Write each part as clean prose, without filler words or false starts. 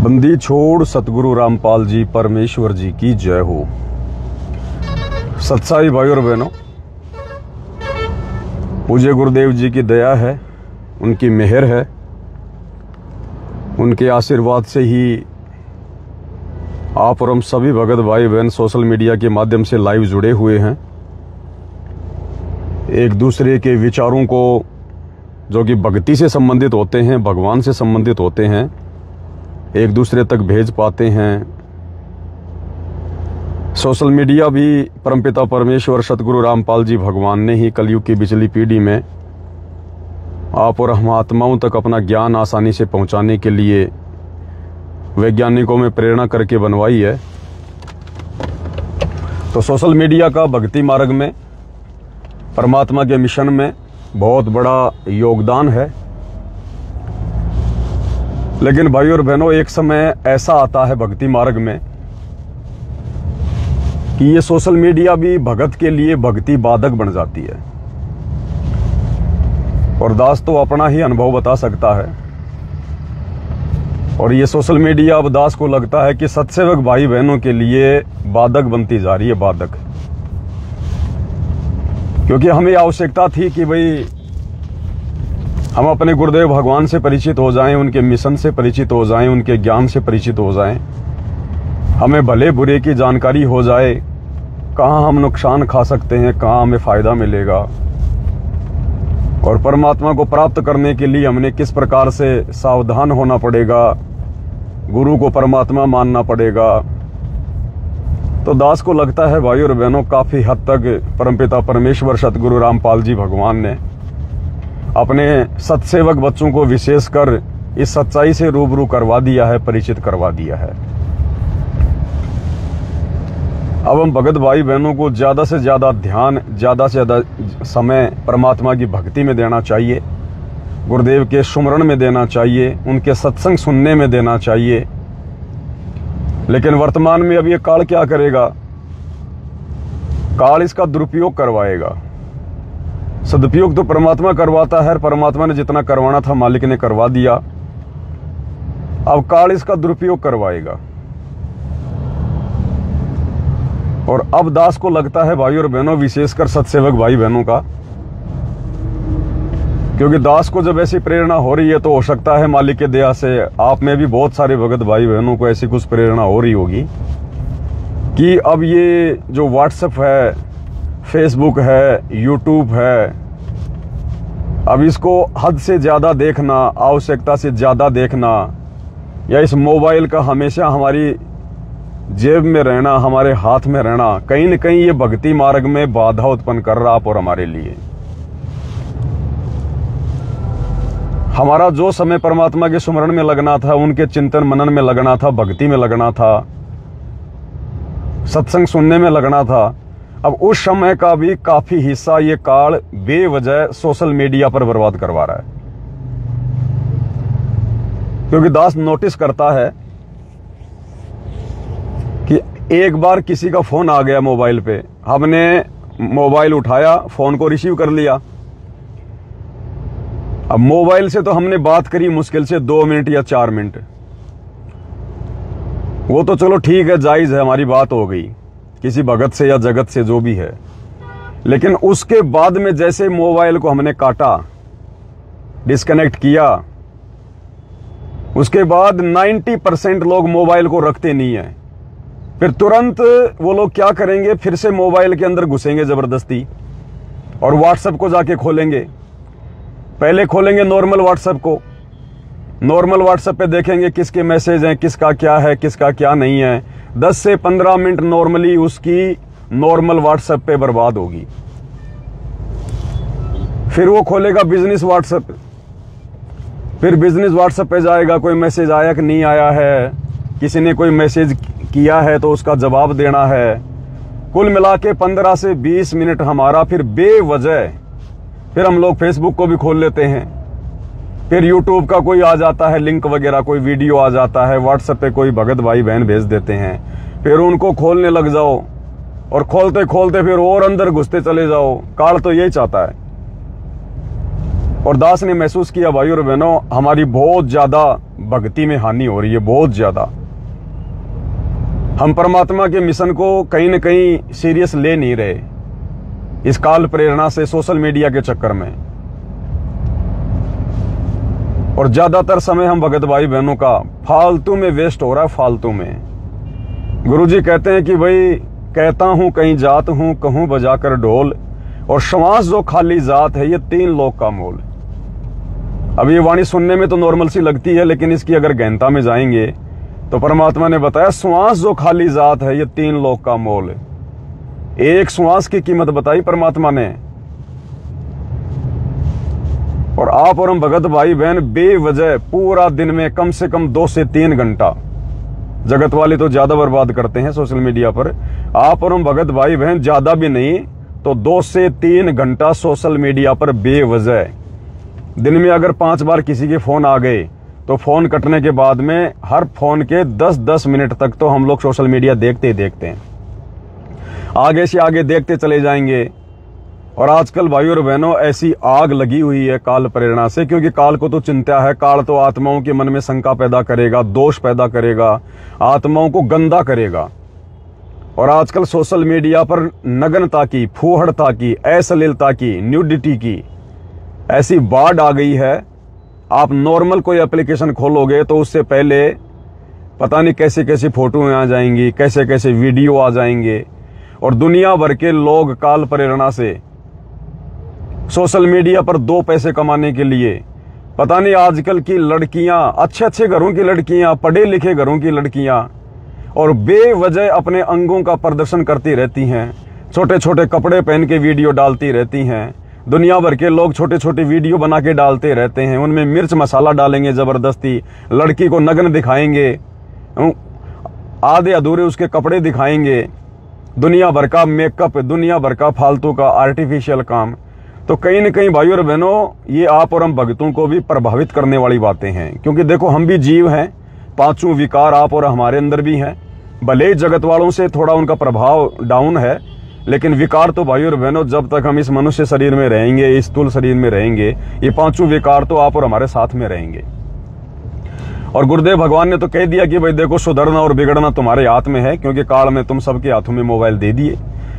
बंदी छोड़ सतगुरु रामपाल जी परमेश्वर जी की जय हो। सत्साई भाई और बहनों, पूज्य गुरुदेव जी की दया है, उनकी मेहर है, उनके आशीर्वाद से ही आप और हम सभी भगत भाई बहन सोशल मीडिया के माध्यम से लाइव जुड़े हुए हैं। एक दूसरे के विचारों को जो कि भक्ति से संबंधित होते हैं, भगवान से संबंधित होते हैं, एक दूसरे तक भेज पाते हैं। सोशल मीडिया भी परमपिता परमेश्वर सतगुरु रामपाल जी भगवान ने ही कलयुग की बिचली पीढ़ी में आप और हम आत्माओं तक अपना ज्ञान आसानी से पहुंचाने के लिए वैज्ञानिकों में प्रेरणा करके बनवाई है। तो सोशल मीडिया का भक्ति मार्ग में, परमात्मा के मिशन में बहुत बड़ा योगदान है। लेकिन भाई और बहनों, एक समय ऐसा आता है भक्ति मार्ग में कि ये सोशल मीडिया भी भगत के लिए भक्ति बाधक बन जाती है। और दास तो अपना ही अनुभव बता सकता है। और ये सोशल मीडिया अब दास को लगता है कि सत्सेवक भाई बहनों के लिए बाधक बनती जा रही है, बाधक। क्योंकि हमें आवश्यकता थी कि भाई हम अपने गुरुदेव भगवान से परिचित हो जाएं, उनके मिशन से परिचित हो जाएं, उनके ज्ञान से परिचित हो जाएं, हमें भले बुरे की जानकारी हो जाए, कहाँ हम नुकसान खा सकते हैं, कहाँ हमें फायदा मिलेगा, और परमात्मा को प्राप्त करने के लिए हमने किस प्रकार से सावधान होना पड़ेगा, गुरु को परमात्मा मानना पड़ेगा। तो दास को लगता है भाई और बहनों, काफी हद तक परमपिता परमेश्वर सतगुरु रामपाल जी भगवान ने अपने सत्सेवक बच्चों को विशेषकर इस सच्चाई से रूबरू करवा दिया है, परिचित करवा दिया है। अब हम भगत भाई बहनों को ज्यादा से ज्यादा ध्यान, ज्यादा से ज्यादा समय परमात्मा की भक्ति में देना चाहिए, गुरुदेव के सुमरण में देना चाहिए, उनके सत्संग सुनने में देना चाहिए। लेकिन वर्तमान में अब ये काल क्या करेगा? काल इसका दुरुपयोग करवाएगा। सदुपयोग तो परमात्मा करवाता है, परमात्मा ने जितना करवाना था मालिक ने करवा दिया। अब काल इसका दुरुपयोग करवाएगा। और अब दास को लगता है भाई और बहनों, विशेषकर सत्सेवक भाई बहनों का, क्योंकि दास को जब ऐसी प्रेरणा हो रही है तो हो सकता है मालिक के दया से आप में भी बहुत सारे भगत भाई बहनों को ऐसी कुछ प्रेरणा हो रही होगी कि अब ये जो व्हाट्सएप है, फेसबुक है, यूट्यूब है, अब इसको हद से ज्यादा देखना, आवश्यकता से ज्यादा देखना, या इस मोबाइल का हमेशा हमारी जेब में रहना, हमारे हाथ में रहना, कहीं न कहीं ये भक्ति मार्ग में बाधा उत्पन्न कर रहा आप और हमारे लिए। हमारा जो समय परमात्मा के सुमरण में लगना था, उनके चिंतन मनन में लगना था, भक्ति में लगना था, सत्संग सुनने में लगना था, अब उस समय का भी काफी हिस्सा ये काल बेवजह सोशल मीडिया पर बर्बाद करवा रहा है। क्योंकि दास नोटिस करता है कि एक बार किसी का फोन आ गया मोबाइल पे, हमने मोबाइल उठाया, फोन को रिसीव कर लिया। अब मोबाइल से तो हमने बात करी मुश्किल से 2 मिनट या 4 मिनट, वो तो चलो ठीक है, जायज है, हमारी बात हो गई किसी भगत से या जगत से, जो भी है। लेकिन उसके बाद में जैसे मोबाइल को हमने काटा, डिस्कनेक्ट किया, उसके बाद 90% लोग मोबाइल को रखते नहीं है। फिर तुरंत वो लोग क्या करेंगे, फिर से मोबाइल के अंदर घुसेंगे जबरदस्ती और व्हाट्सएप को जाके खोलेंगे। पहले खोलेंगे नॉर्मल व्हाट्सएप को, नॉर्मल व्हाट्सएप पे देखेंगे किसके मैसेज हैं, किसका क्या है, किसका क्या नहीं है। 10 से 15 मिनट नॉर्मली उसकी नॉर्मल व्हाट्सएप पे बर्बाद होगी। फिर वो खोलेगा बिजनेस व्हाट्सएप, फिर बिजनेस व्हाट्सएप पे जाएगा, कोई मैसेज आया कि नहीं आया है, किसी ने कोई मैसेज किया है तो उसका जवाब देना है। कुल मिला के 15 से 20 मिनट हमारा फिर बेवजह, फिर हम लोग फेसबुक को भी खोल लेते हैं, फिर यूट्यूब का कोई आ जाता है लिंक वगैरह, कोई वीडियो आ जाता है, व्हाट्सएप पे कोई भगत भाई बहन भेज देते हैं, फिर उनको खोलने लग जाओ और खोलते खोलते फिर और अंदर घुसते चले जाओ। काल तो यही चाहता है। और दास ने महसूस किया भाई और बहनों, हमारी बहुत ज्यादा भक्ति में हानि हो रही है बहुत ज्यादा। हम परमात्मा के मिशन को कहीं न कहीं सीरियस ले नहीं रहे इस काल प्रेरणा से, सोशल मीडिया के चक्कर में। और ज्यादातर समय हम भगत भाई बहनों का फालतू में वेस्ट हो रहा है, फालतू में। गुरुजी कहते हैं कि भाई कहता हूं कहीं जात हूं, कहूं बजाकर ढोल, और श्वास जो खाली जात है ये 3 लोक का मोल। अब ये वाणी सुनने में तो नॉर्मल सी लगती है, लेकिन इसकी अगर गहनता में जाएंगे तो परमात्मा ने बताया श्वास जो खाली जात है ये 3 लोक का मोल। एक श्वास की कीमत बताई परमात्मा ने। और आप और हम भगत भाई बहन बेवजह पूरा दिन में कम से कम 2 से 3 घंटा, जगत वाले तो ज्यादा बर्बाद करते हैं सोशल मीडिया पर, आप और हम भगत भाई बहन ज्यादा भी नहीं तो 2 से 3 घंटा सोशल मीडिया पर बेवजह। दिन में अगर 5 बार किसी के फोन आ गए तो फोन कटने के बाद में हर फोन के 10-10 मिनट तक तो हम लोग सोशल मीडिया देखते ही देखते हैं, आगे से आगे देखते चले जाएंगे। और आजकल भाइयों और बहनों ऐसी आग लगी हुई है काल प्रेरणा से, क्योंकि काल को तो चिंता है, काल तो आत्माओं के मन में शंका पैदा करेगा, दोष पैदा करेगा, आत्माओं को गंदा करेगा। और आजकल सोशल मीडिया पर नग्नता की, फूहड़ता की, अश्लीलता की, न्यूडिटी की ऐसी बाढ़ आ गई है। आप नॉर्मल कोई एप्लीकेशन खोलोगे तो उससे पहले पता नहीं कैसे कैसी फोटोएं आ जाएंगी, कैसे कैसे वीडियो आ जाएंगे। और दुनिया भर के लोग काल प्रेरणा से सोशल मीडिया पर 2 पैसे कमाने के लिए, पता नहीं आजकल की लड़कियां, अच्छे अच्छे घरों की लड़कियां, पढ़े लिखे घरों की लड़कियां, और बेवजह अपने अंगों का प्रदर्शन करती रहती हैं, छोटे छोटे कपड़े पहन के वीडियो डालती रहती हैं। दुनिया भर के लोग छोटे छोटे वीडियो बना के डालते रहते हैं, उनमें मिर्च मसाला डालेंगे जबरदस्ती, लड़की को नग्न दिखाएंगे, आधे अधूरे उसके कपड़े दिखाएंगे, दुनिया भर का मेकअप, दुनिया भर का फालतू का आर्टिफिशियल काम। तो कहीं न कहीं भाइयों और बहनों ये आप और हम भक्तों को भी प्रभावित करने वाली बातें हैं, क्योंकि देखो हम भी जीव हैं, 5 विकार आप और हमारे अंदर भी हैं। भले जगत वालों से थोड़ा उनका प्रभाव डाउन है, लेकिन विकार तो भाइयों और बहनों जब तक हम इस मनुष्य शरीर में रहेंगे, इस स्थूल शरीर में रहेंगे, ये 5 विकार तो आप और हमारे साथ में रहेंगे। और गुरुदेव भगवान ने तो कह दिया कि भाई देखो सुधरना और बिगड़ना तुम्हारे हाथ में है, क्योंकि काल में तुम सबके हाथों में मोबाइल दे दिए।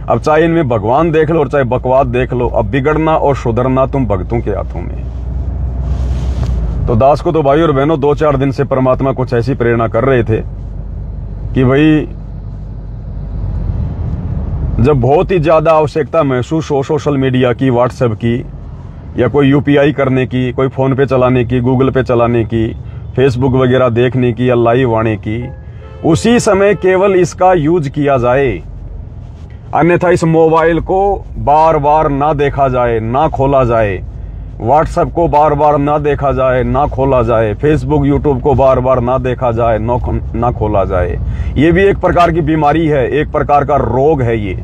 अब चाहे इनमें भगवान देख लो और चाहे बकवाद देख लो, अब बिगड़ना और सुधरना तुम भक्तों के हाथों में। तो दास को तो भाई और बहनों 2-4 दिन से परमात्मा कुछ ऐसी प्रेरणा कर रहे थे कि भाई जब बहुत ही ज्यादा आवश्यकता महसूस हो सोशल मीडिया की, व्हाट्सएप की, या कोई यूपीआई करने की, कोई फोन पे चलाने की, गूगल पे चलाने की, फेसबुक वगैरह देखने की या लाइव आने की, उसी समय केवल इसका यूज किया जाए। अन्यथा इस मोबाइल को बार बार ना देखा जाए, ना खोला जाए, व्हाट्सएप को बार बार ना देखा जाए, ना खोला जाए, फेसबुक यूट्यूब को बार बार ना देखा जाए, ना खोला जाए। ये भी एक प्रकार की बीमारी है, एक प्रकार का रोग है ये।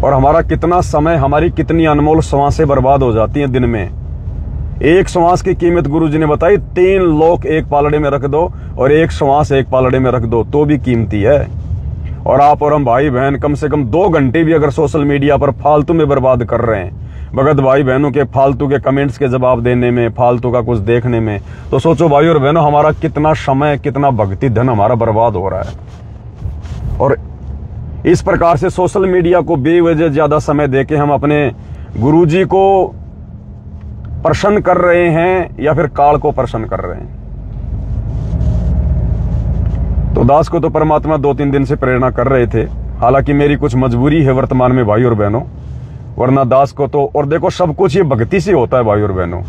और हमारा कितना समय, हमारी कितनी अनमोल श्वासें बर्बाद हो जाती हैं दिन में। एक श्वास की कीमत गुरुजी ने बताई, 3 लोक एक पालड़े में रख दो और एक श्वास एक पालड़े में रख दो तो भी कीमती है। और आप और हम भाई बहन कम से कम 2 घंटे भी अगर सोशल मीडिया पर फालतू में बर्बाद कर रहे हैं, भगत भाई बहनों के फालतू के कमेंट्स के जवाब देने में, फालतू का कुछ देखने में, तो सोचो भाई और बहनों हमारा कितना समय, कितना भक्ति धन हमारा बर्बाद हो रहा है। और इस प्रकार से सोशल मीडिया को बेवजह ज्यादा समय देके हम अपने गुरुजी को प्रसन्न कर रहे हैं या फिर काल को प्रसन्न कर रहे हैं। तो दास को तो परमात्मा 2-3 दिन से प्रेरणा कर रहे थे, हालांकि मेरी कुछ मजबूरी है वर्तमान में भाई और बहनों, वरना दास को तो, और देखो सब कुछ ये भक्ति से होता है भाई और बहनों।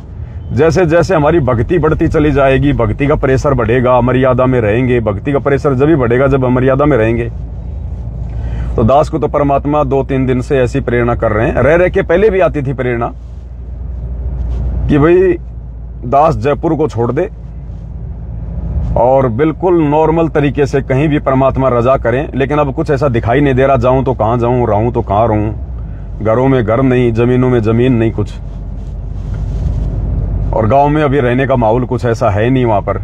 जैसे जैसे हमारी भक्ति बढ़ती चली जाएगी, भक्ति का प्रेशर बढ़ेगा, मर्यादा में रहेंगे। भक्ति का प्रेशर जब भी बढ़ेगा जब हम मर्यादा में रहेंगे। तो दास को तो परमात्मा 2-3 दिन से ऐसी प्रेरणा कर रहे हैं। रह के पहले भी आती थी प्रेरणा कि भाई दास जयपुर को छोड़ दे और बिल्कुल नॉर्मल तरीके से कहीं भी परमात्मा रजा करें। लेकिन अब कुछ ऐसा दिखाई नहीं दे रहा, जाऊं तो कहां जाऊं, रहूं तो कहां रहूं, घरों में घर नहीं, जमीनों में जमीन नहीं कुछ, और गांव में अभी रहने का माहौल कुछ ऐसा है नहीं वहां पर।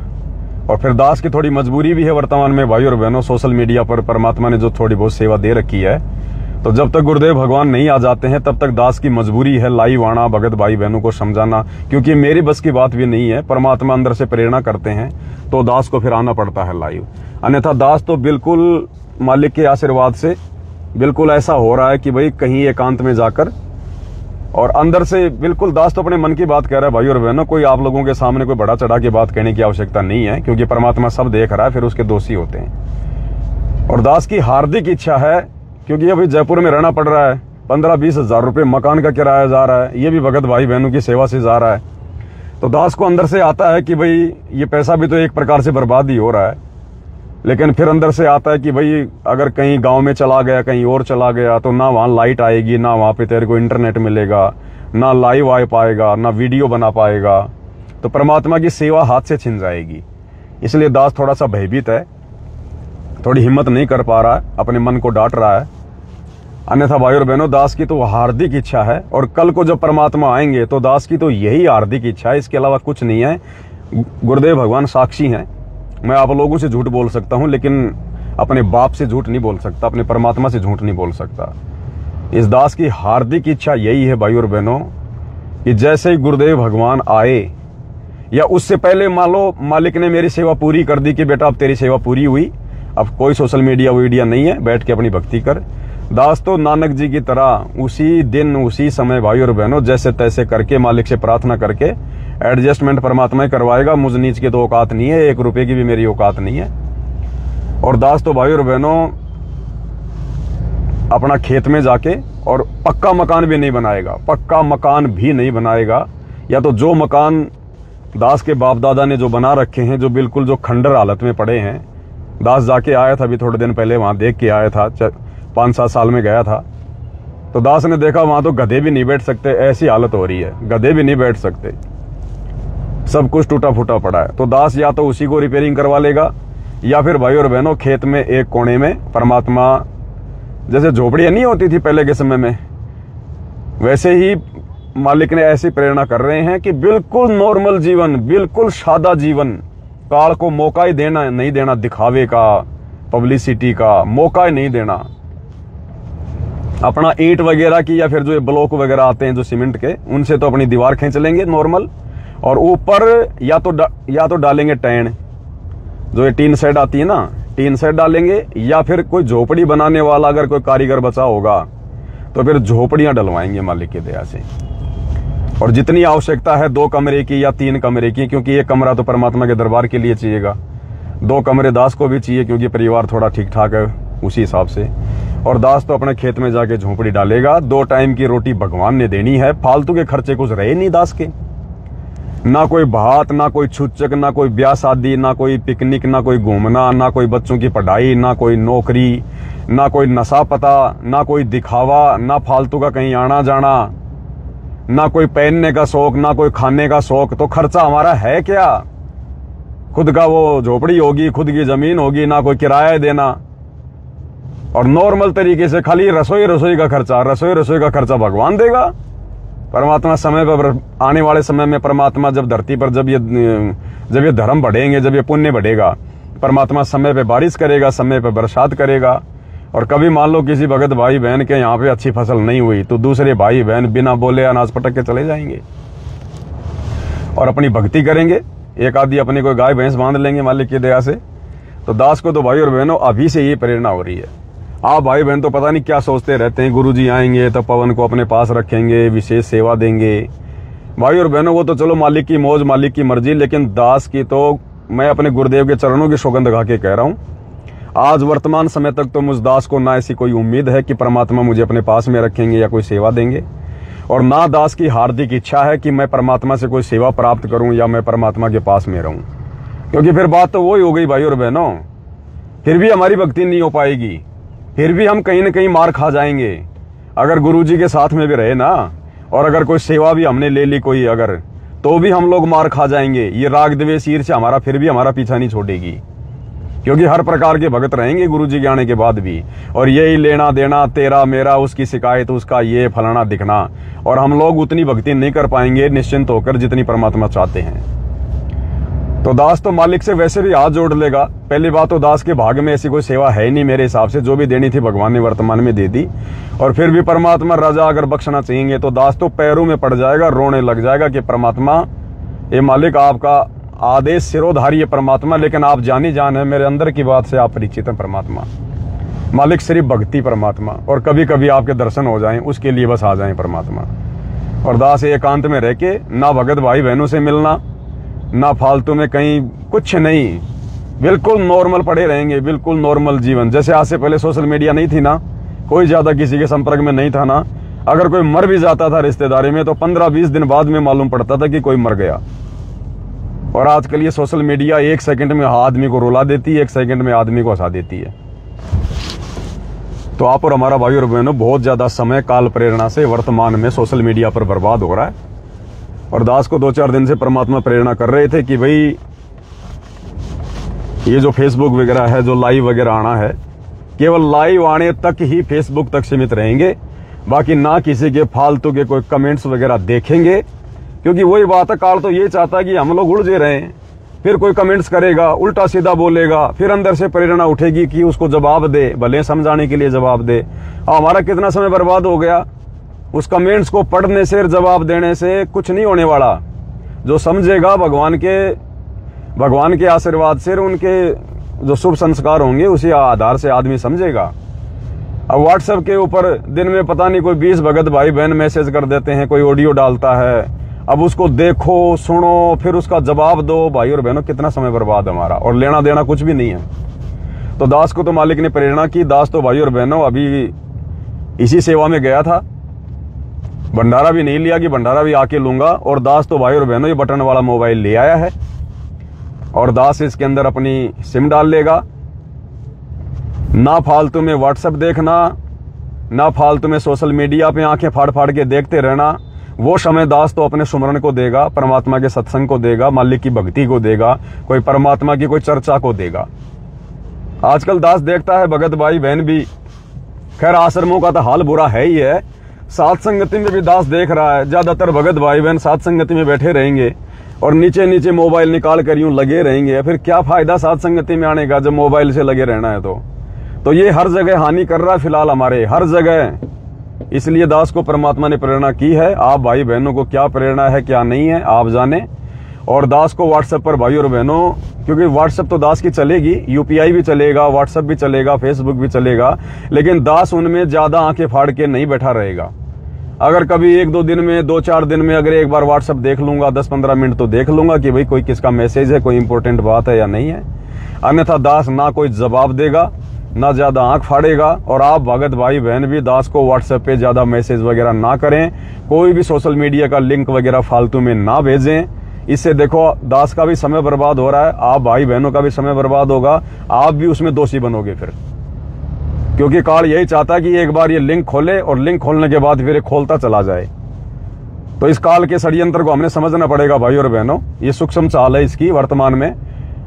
और फिर दास की थोड़ी मजबूरी भी है वर्तमान में भाई और बहनों, सोशल मीडिया पर परमात्मा ने जो थोड़ी बहुत सेवा दे रखी है, तो जब तक गुरुदेव भगवान नहीं आ जाते हैं तब तक दास की मजबूरी है लाइव आना, भगत भाई बहनों को समझाना, क्योंकि मेरी बस की बात भी नहीं है। परमात्मा अंदर से प्रेरणा करते हैं तो दास को फिर आना पड़ता है लाइव। अन्यथा दास तो बिल्कुल मालिक के आशीर्वाद से बिल्कुल ऐसा हो रहा है कि भाई कहीं एकांत में जाकर और अंदर से बिल्कुल दास तो अपने मन की बात कह रहा है। भाई और बहनों, कोई आप लोगों के सामने कोई बड़ा चढ़ा के बात कहने की आवश्यकता नहीं है, क्योंकि परमात्मा सब देख रहा है, फिर उसके दोषी होते हैं। और दास की हार्दिक इच्छा है, क्योंकि अभी जयपुर में रहना पड़ रहा है, 15-20 हजार रुपये मकान का किराया जा रहा है, ये भी भगत भाई बहनों की सेवा से जा रहा है। तो दास को अंदर से आता है कि भाई ये पैसा भी तो एक प्रकार से बर्बाद ही हो रहा है, लेकिन फिर अंदर से आता है कि भाई अगर कहीं गांव में चला गया, कहीं और चला गया, तो ना वहां लाइट आएगी, ना वहां पे तेरे को इंटरनेट मिलेगा, ना लाइव आ पाएगा, ना वीडियो बना पाएगा, तो परमात्मा की सेवा हाथ से छिन जाएगी। इसलिए दास थोड़ा सा भयभीत है, थोड़ी हिम्मत नहीं कर पा रहा है, अपने मन को डांट रहा है। अन्यथा भाई और बहनों, दास की तो हार्दिक इच्छा है, और कल को जब परमात्मा आएंगे तो दास की तो यही हार्दिक इच्छा है, इसके अलावा कुछ नहीं है। गुरुदेव भगवान साक्षी हैं, मैं आप लोगों से झूठ बोल सकता हूं, लेकिन अपने बाप से झूठ नहीं बोल सकता, अपने परमात्मा से झूठ नहीं बोल सकता। इस दास की हार्दिक इच्छा यही है भाई और बहनों कि जैसे ही गुरुदेव भगवान आए या उससे पहले मान लो मालिक ने मेरी सेवा पूरी कर दी कि बेटा अब तेरी सेवा पूरी हुई, अब कोई सोशल मीडिया नहीं है, बैठ के अपनी भक्ति कर। दास तो नानक जी की तरह उसी दिन उसी समय भाई और बहनों जैसे तैसे करके मालिक से प्रार्थना करके एडजस्टमेंट परमात्मा ही करवाएगा। मुझ नीच की तो औकात नहीं है, 1 रुपए की भी मेरी औकात नहीं है। और दास तो भाई और बहनों अपना खेत में जाके और पक्का मकान भी नहीं बनाएगा, पक्का मकान भी नहीं बनाएगा। या तो जो मकान दास के बाप दादा ने जो बना रखे हैं, जो बिल्कुल जो खंडर हालत में पड़े हैं, दास जाके आया था अभी थोड़े दिन पहले, वहां देख के आया था, 5-7 साल में गया था, तो दास ने देखा वहां तो गधे भी नहीं बैठ सकते, ऐसी हालत हो रही है, गधे भी नहीं बैठ सकते, सब कुछ टूटा फूटा पड़ा है। तो दास या तो उसी को रिपेयरिंग करवा लेगा, या फिर भाई और बहनों खेत में एक कोने में परमात्मा, जैसे झोपड़ियां नहीं होती थी पहले के समय में, वैसे ही मालिक ने ऐसी प्रेरणा कर रहे हैं कि बिल्कुल नॉर्मल जीवन, बिल्कुल सादा जीवन, काल को मौका ही देना नहीं देना, दिखावे का, पब्लिसिटी का मौका ही नहीं देना। अपना ईंट वगैरह की या फिर जो ब्लॉक वगैरह आते हैं जो सीमेंट के, उनसे तो अपनी दीवार खींच लेंगे नॉर्मल, और ऊपर या तो डालेंगे टैन, जो ये टीन शेड आती है ना, टीन शेड डालेंगे, या फिर कोई झोपड़ी बनाने वाला अगर कोई कारीगर बचा होगा तो फिर झोपड़ियां डलवाएंगे मालिक की दया से। और जितनी आवश्यकता है 2 कमरे की या 3 कमरे की, क्योंकि 1 कमरा तो परमात्मा के दरबार के लिए चाहिएगा, 2 कमरे दास को भी चाहिए, क्योंकि परिवार थोड़ा ठीक ठाक है उसी हिसाब से। और दास तो अपने खेत में जाके झोपड़ी डालेगा। 2 टाइम की रोटी भगवान ने देनी है, फालतू के खर्चे कुछ रहे नहीं दास के, ना कोई भात, ना कोई छुच्चक, ना कोई ब्याह शादी, ना कोई पिकनिक, ना कोई घूमना, ना कोई बच्चों की पढ़ाई, ना कोई नौकरी, ना कोई नशा पता, ना कोई दिखावा, ना फालतू का कहीं आना जाना, ना कोई पहनने का शौक, ना कोई खाने का शौक। तो खर्चा हमारा है क्या? खुद का वो झोपड़ी होगी, खुद की जमीन होगी, ना कोई किराया देना, और नॉर्मल तरीके से खाली रसोई का खर्चा भगवान देगा। परमात्मा समय पर, आने वाले समय में परमात्मा जब धरती पर जब ये धर्म बढ़ेंगे, जब ये पुण्य बढ़ेगा, परमात्मा समय पे बारिश करेगा, समय पे बरसात करेगा। और कभी मान लो किसी भगत भाई बहन के यहाँ पे अच्छी फसल नहीं हुई तो दूसरे भाई बहन बिना बोले अनाज पटक के चले जाएंगे और अपनी भक्ति करेंगे, एक आदि अपनी कोई गाय भैंस बांध लेंगे मालिक की दया से। तो दास को तो भाई और बहनों अभी से ये प्रेरणा हो रही है। आप भाई बहन तो पता नहीं क्या सोचते रहते हैं, गुरुजी आएंगे तो पवन को अपने पास रखेंगे, विशेष सेवा देंगे। भाई और बहनों, वो तो चलो मालिक की मौज, मालिक की मर्जी, लेकिन दास की तो मैं अपने गुरुदेव के चरणों की सौगंध खा के कह रहा हूँ, आज वर्तमान समय तक तो मुझ दास को ना ऐसी कोई उम्मीद है कि परमात्मा मुझे अपने पास में रखेंगे या कोई सेवा देंगे, और ना दास की हार्दिक इच्छा है कि मैं परमात्मा से कोई सेवा प्राप्त करूं या मैं परमात्मा के पास में रहूं, क्योंकि फिर बात तो वही हो गई भाई और बहनों, फिर भी हमारी भक्ति नहीं हो पाएगी, फिर भी हम कहीं न कहीं मार खा जाएंगे। अगर गुरुजी के साथ में भी रहे ना, और अगर कोई सेवा भी हमने ले ली कोई अगर, तो भी हम लोग मार खा जाएंगे। ये राग द्वेष ईर्ष्या हमारा फिर भी हमारा पीछा नहीं छोड़ेगी, क्योंकि हर प्रकार के भगत रहेंगे गुरुजी के आने के बाद भी, और यही लेना देना, तेरा मेरा, उसकी शिकायत, उसका ये फलाना दिखना, और हम लोग उतनी भक्ति नहीं कर पाएंगे निश्चिंत होकर जितनी परमात्मा चाहते हैं। तो दास तो मालिक से वैसे भी हाथ जोड़ लेगा। पहली बात तो दास के भाग में ऐसी कोई सेवा है ही नहीं मेरे हिसाब से, जो भी देनी थी भगवान ने वर्तमान में दे दी। और फिर भी परमात्मा राजा अगर बख्शना चाहेंगे तो दास तो पैरों में पड़ जाएगा, रोने लग जाएगा कि परमात्मा, ये मालिक आपका आदेश सिरोधारी है परमात्मा, लेकिन आप जानी जान है, मेरे अंदर की बात से आप परिचित हैं परमात्मा। मालिक सिर्फ भक्ति परमात्मा, और कभी कभी आपके दर्शन हो जाएं उसके लिए बस आ जाएं परमात्मा। और दास एकांत में रह के ना भगत भाई बहनों से मिलना, ना फालतू में कहीं, कुछ नहीं, बिल्कुल नॉर्मल पड़े रहेंगे, बिल्कुल नॉर्मल जीवन। जैसे आज से पहले सोशल मीडिया नहीं थी ना, कोई ज्यादा किसी के संपर्क में नहीं था ना, अगर कोई मर भी जाता था रिश्तेदारी में तो 15-20 दिन बाद में मालूम पड़ता था कि कोई मर गया। और आजकल ये सोशल मीडिया 1 सेकंड में आदमी को रुला देती है, 1 सेकंड में आदमी को हंसा देती है। तो आप और हमारा भाई और बहनों बहुत ज्यादा समय काल प्रेरणा से वर्तमान में सोशल मीडिया पर बर्बाद हो रहा है। और दास को 2-4 दिन से परमात्मा प्रेरणा कर रहे थे कि भाई ये जो फेसबुक वगैरह है, जो लाइव वगैरह आना है, केवल लाइव आने तक ही फेसबुक तक सीमित रहेंगे, बाकी ना किसी के फालतू के कोई कमेंट्स वगैरह देखेंगे। क्योंकि वही बात है, काल तो ये चाहता है कि हम लोग उलझे रहें, फिर कोई कमेंट्स करेगा, उल्टा सीधा बोलेगा, फिर अंदर से प्रेरणा उठेगी कि उसको जवाब दे, भले समझाने के लिए जवाब दे। हमारा कितना समय बर्बाद हो गया उस कमेंट्स को पढ़ने से, जवाब देने से कुछ नहीं होने वाला। जो समझेगा भगवान के आशीर्वाद से, उनके जो शुभ संस्कार होंगे उसी आधार से आदमी समझेगा। अब व्हाट्सएप के ऊपर दिन में पता नहीं कोई 20 भगत भाई बहन मैसेज कर देते हैं, कोई ऑडियो डालता है, अब उसको देखो, सुनो, फिर उसका जवाब दो। भाई और बहनों कितना समय बर्बाद हमारा, और लेना देना कुछ भी नहीं है। तो दास को तो मालिक ने प्रेरणा की। दास तो भाई और बहनों अभी इसी सेवा में गया था, भंडारा भी नहीं लिया कि भंडारा भी आके लूंगा। और दास तो भाई और बहनों ये बटन वाला मोबाइल ले आया है, और दास इसके अंदर अपनी सिम डाल लेगा। ना फालतू में व्हाट्सएप देखना, ना फालतू में सोशल मीडिया पे आंखें फाड़ फाड़ के देखते रहना। वो समय दास तो अपने सुमरण को देगा, परमात्मा के सत्संग को देगा, मालिक की भक्ति को देगा, कोई परमात्मा की कोई चर्चा को देगा। आजकल दास देखता है भगत भाई बहन भी, खैर आश्रमों का तो हाल बुरा है ही है, साथ संगति में भी दास देख रहा है ज्यादातर भगत भाई बहन साथ संगति में बैठे रहेंगे और नीचे नीचे मोबाइल निकाल कर यूं लगे रहेंगे। फिर क्या फायदा साथ संगति में आने का जब मोबाइल से लगे रहना है। तो ये हर जगह हानि कर रहा है फिलहाल, हमारे हर जगह। इसलिए दास को परमात्मा ने प्रेरणा की है। आप भाई बहनों को क्या प्रेरणा है क्या नहीं है आप जाने। और दास को व्हाट्सएप पर भाई और बहनों, क्योंकि व्हाट्सएप तो दास की चलेगी, यूपीआई भी चलेगा, व्हाट्सएप भी चलेगा, फेसबुक भी चलेगा, लेकिन दास उनमें ज्यादा आंखें फाड़ के नहीं बैठा रहेगा। अगर कभी 1-2 दिन में, 2-4 दिन में अगर एक बार व्हाट्सएप देख लूंगा, 10-15 मिनट तो देख लूंगा कि भाई कोई किसका मैसेज है, कोई इंपॉर्टेंट बात है या नहीं है। अन्यथा दास ना कोई जवाब देगा, ना ज्यादा आंख फाड़ेगा। और आप भगत भाई बहन भी दास को व्हाट्सएप पे ज्यादा मैसेज वगैरह ना करें, कोई भी सोशल मीडिया का लिंक वगैरह फालतू में ना भेजें। इससे देखो दास का भी समय बर्बाद हो रहा है, आप भाई बहनों का भी समय बर्बाद होगा, आप भी उसमें दोषी बनोगे फिर। क्योंकि काल यही चाहता है कि एक बार ये लिंक खोले और लिंक खोलने के बाद फिर ये खोलता चला जाए। तो इस काल के षड्यंत्र को हमने समझना पड़ेगा भाई और बहनों। ये सूक्ष्म चाल है इसकी वर्तमान में।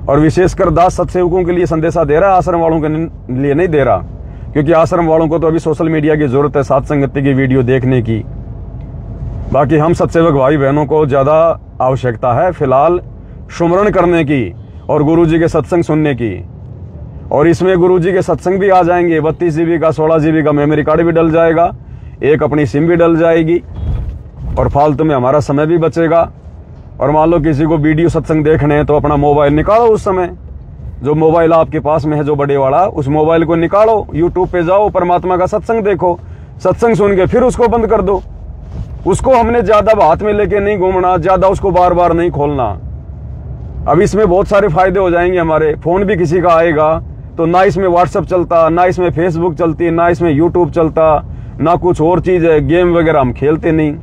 और विशेषकर दास सत्सेवकों के लिए संदेशा दे रहा है, आश्रम वालों के लिए नहीं दे रहा। क्योंकि आश्रम वालों को तो अभी सोशल मीडिया की जरूरत है साथ संगति की वीडियो देखने की। बाकी हम सत्सेवक भाई बहनों को ज्यादा आवश्यकता है फिलहाल सुमरण करने की और गुरु जी के सत्संग सुनने की। और इसमें गुरु जी के सत्संग भी आ जाएंगे, 32 GB का 16 GB का मेमोरी कार्ड भी डल जाएगा, एक अपनी सिम भी डल जाएगी, और फालतू में हमारा समय भी बचेगा। और मान लो किसी को वीडियो सत्संग देखने हैं तो अपना मोबाइल निकालो, उस समय जो मोबाइल आपके पास में है जो बड़े वाला, उस मोबाइल को निकालो, यूट्यूब पे जाओ, परमात्मा का सत्संग देखो, सत्संग सुन के फिर उसको बंद कर दो। उसको हमने ज्यादा हाथ में लेके नहीं घूमना, ज्यादा उसको बार बार नहीं खोलना। अब इसमें बहुत सारे फायदे हो जाएंगे हमारे। फोन भी किसी का आएगा तो ना इसमें व्हाट्सएप चलता, ना इसमें फेसबुक चलती, ना इसमें यूट्यूब चलता, ना कुछ और चीज है, गेम वगैरह हम खेलते नहीं।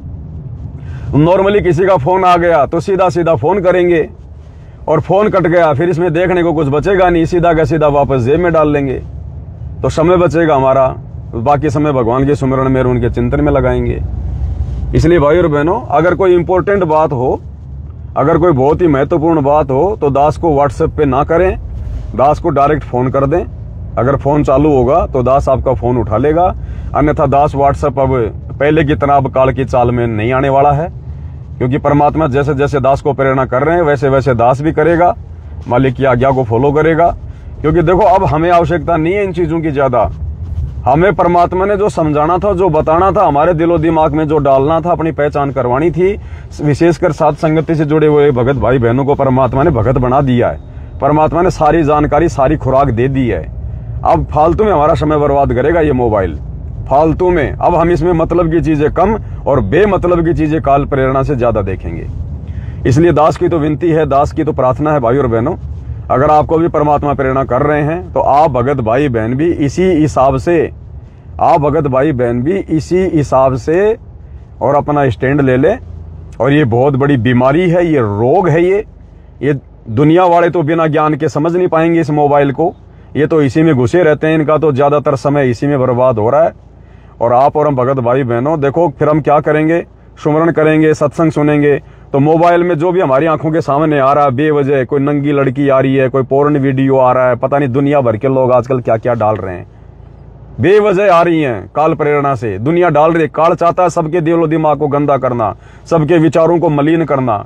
नॉर्मली किसी का फोन आ गया तो सीधा सीधा फोन करेंगे, और फोन कट गया फिर इसमें देखने को कुछ बचेगा नहीं, सीधा का सीधा वापस जेब में डाल लेंगे। तो समय बचेगा हमारा, बाकी समय भगवान के सुमिरन में, उनके चिंतन में लगाएंगे। इसलिए भाई और बहनों, अगर कोई इंपॉर्टेंट बात हो, अगर कोई बहुत ही महत्वपूर्ण बात हो तो दास को व्हाट्सएप पे ना करें, दास को डायरेक्ट फोन कर दें। अगर फोन चालू होगा तो दास आपका फोन उठा लेगा, अन्यथा दास व्हाट्सएप अब पहले की तरह अब काल की चाल में नहीं आने वाला है। क्योंकि परमात्मा जैसे जैसे दास को प्रेरणा कर रहे हैं वैसे वैसे दास भी करेगा, मालिक की आज्ञा को फॉलो करेगा। क्योंकि देखो अब हमें आवश्यकता नहीं है इन चीजों की ज्यादा। हमें परमात्मा ने जो समझाना था, जो बताना था, हमारे दिलो दिमाग में जो डालना था, अपनी पहचान करवानी थी, विशेषकर साथ संगति से जुड़े हुए भगत भाई बहनों को परमात्मा ने भगत बना दिया है। परमात्मा ने सारी जानकारी, सारी खुराक दे दी है। अब फालतू में हमारा समय बर्बाद करेगा ये मोबाइल, फालतू में। अब हम इसमें मतलब की चीजें कम और बेमतलब की चीजें काल प्रेरणा से ज्यादा देखेंगे। इसलिए दास की तो विनती है, दास की तो प्रार्थना है भाई और बहनों, अगर आपको भी परमात्मा प्रेरणा कर रहे हैं तो आप भगत भाई बहन भी इसी हिसाब से, आप भगत भाई बहन भी इसी हिसाब से और अपना स्टैंड ले ले। और ये बहुत बड़ी बीमारी है, ये रोग है, ये दुनिया वाले तो बिना ज्ञान के समझ नहीं पाएंगे इस मोबाइल को। ये तो इसी में घुसे रहते हैं, इनका तो ज्यादातर समय इसी में बर्बाद हो रहा है। और आप और हम भगत भाई बहनों देखो, फिर हम क्या करेंगे, सुमरण करेंगे, सत्संग सुनेंगे, तो मोबाइल में जो भी हमारी आंखों के सामने आ रहा है बेवजह, कोई नंगी लड़की आ रही है, कोई पोर्न वीडियो आ रहा है, पता नहीं दुनिया भर के लोग आजकल क्या क्या डाल रहे हैं, बेवजह आ रही हैं, काल प्रेरणा से दुनिया डाल रही है। काल चाहता है सबके दिलो दिमाग को गंदा करना, सबके विचारों को मलिन करना।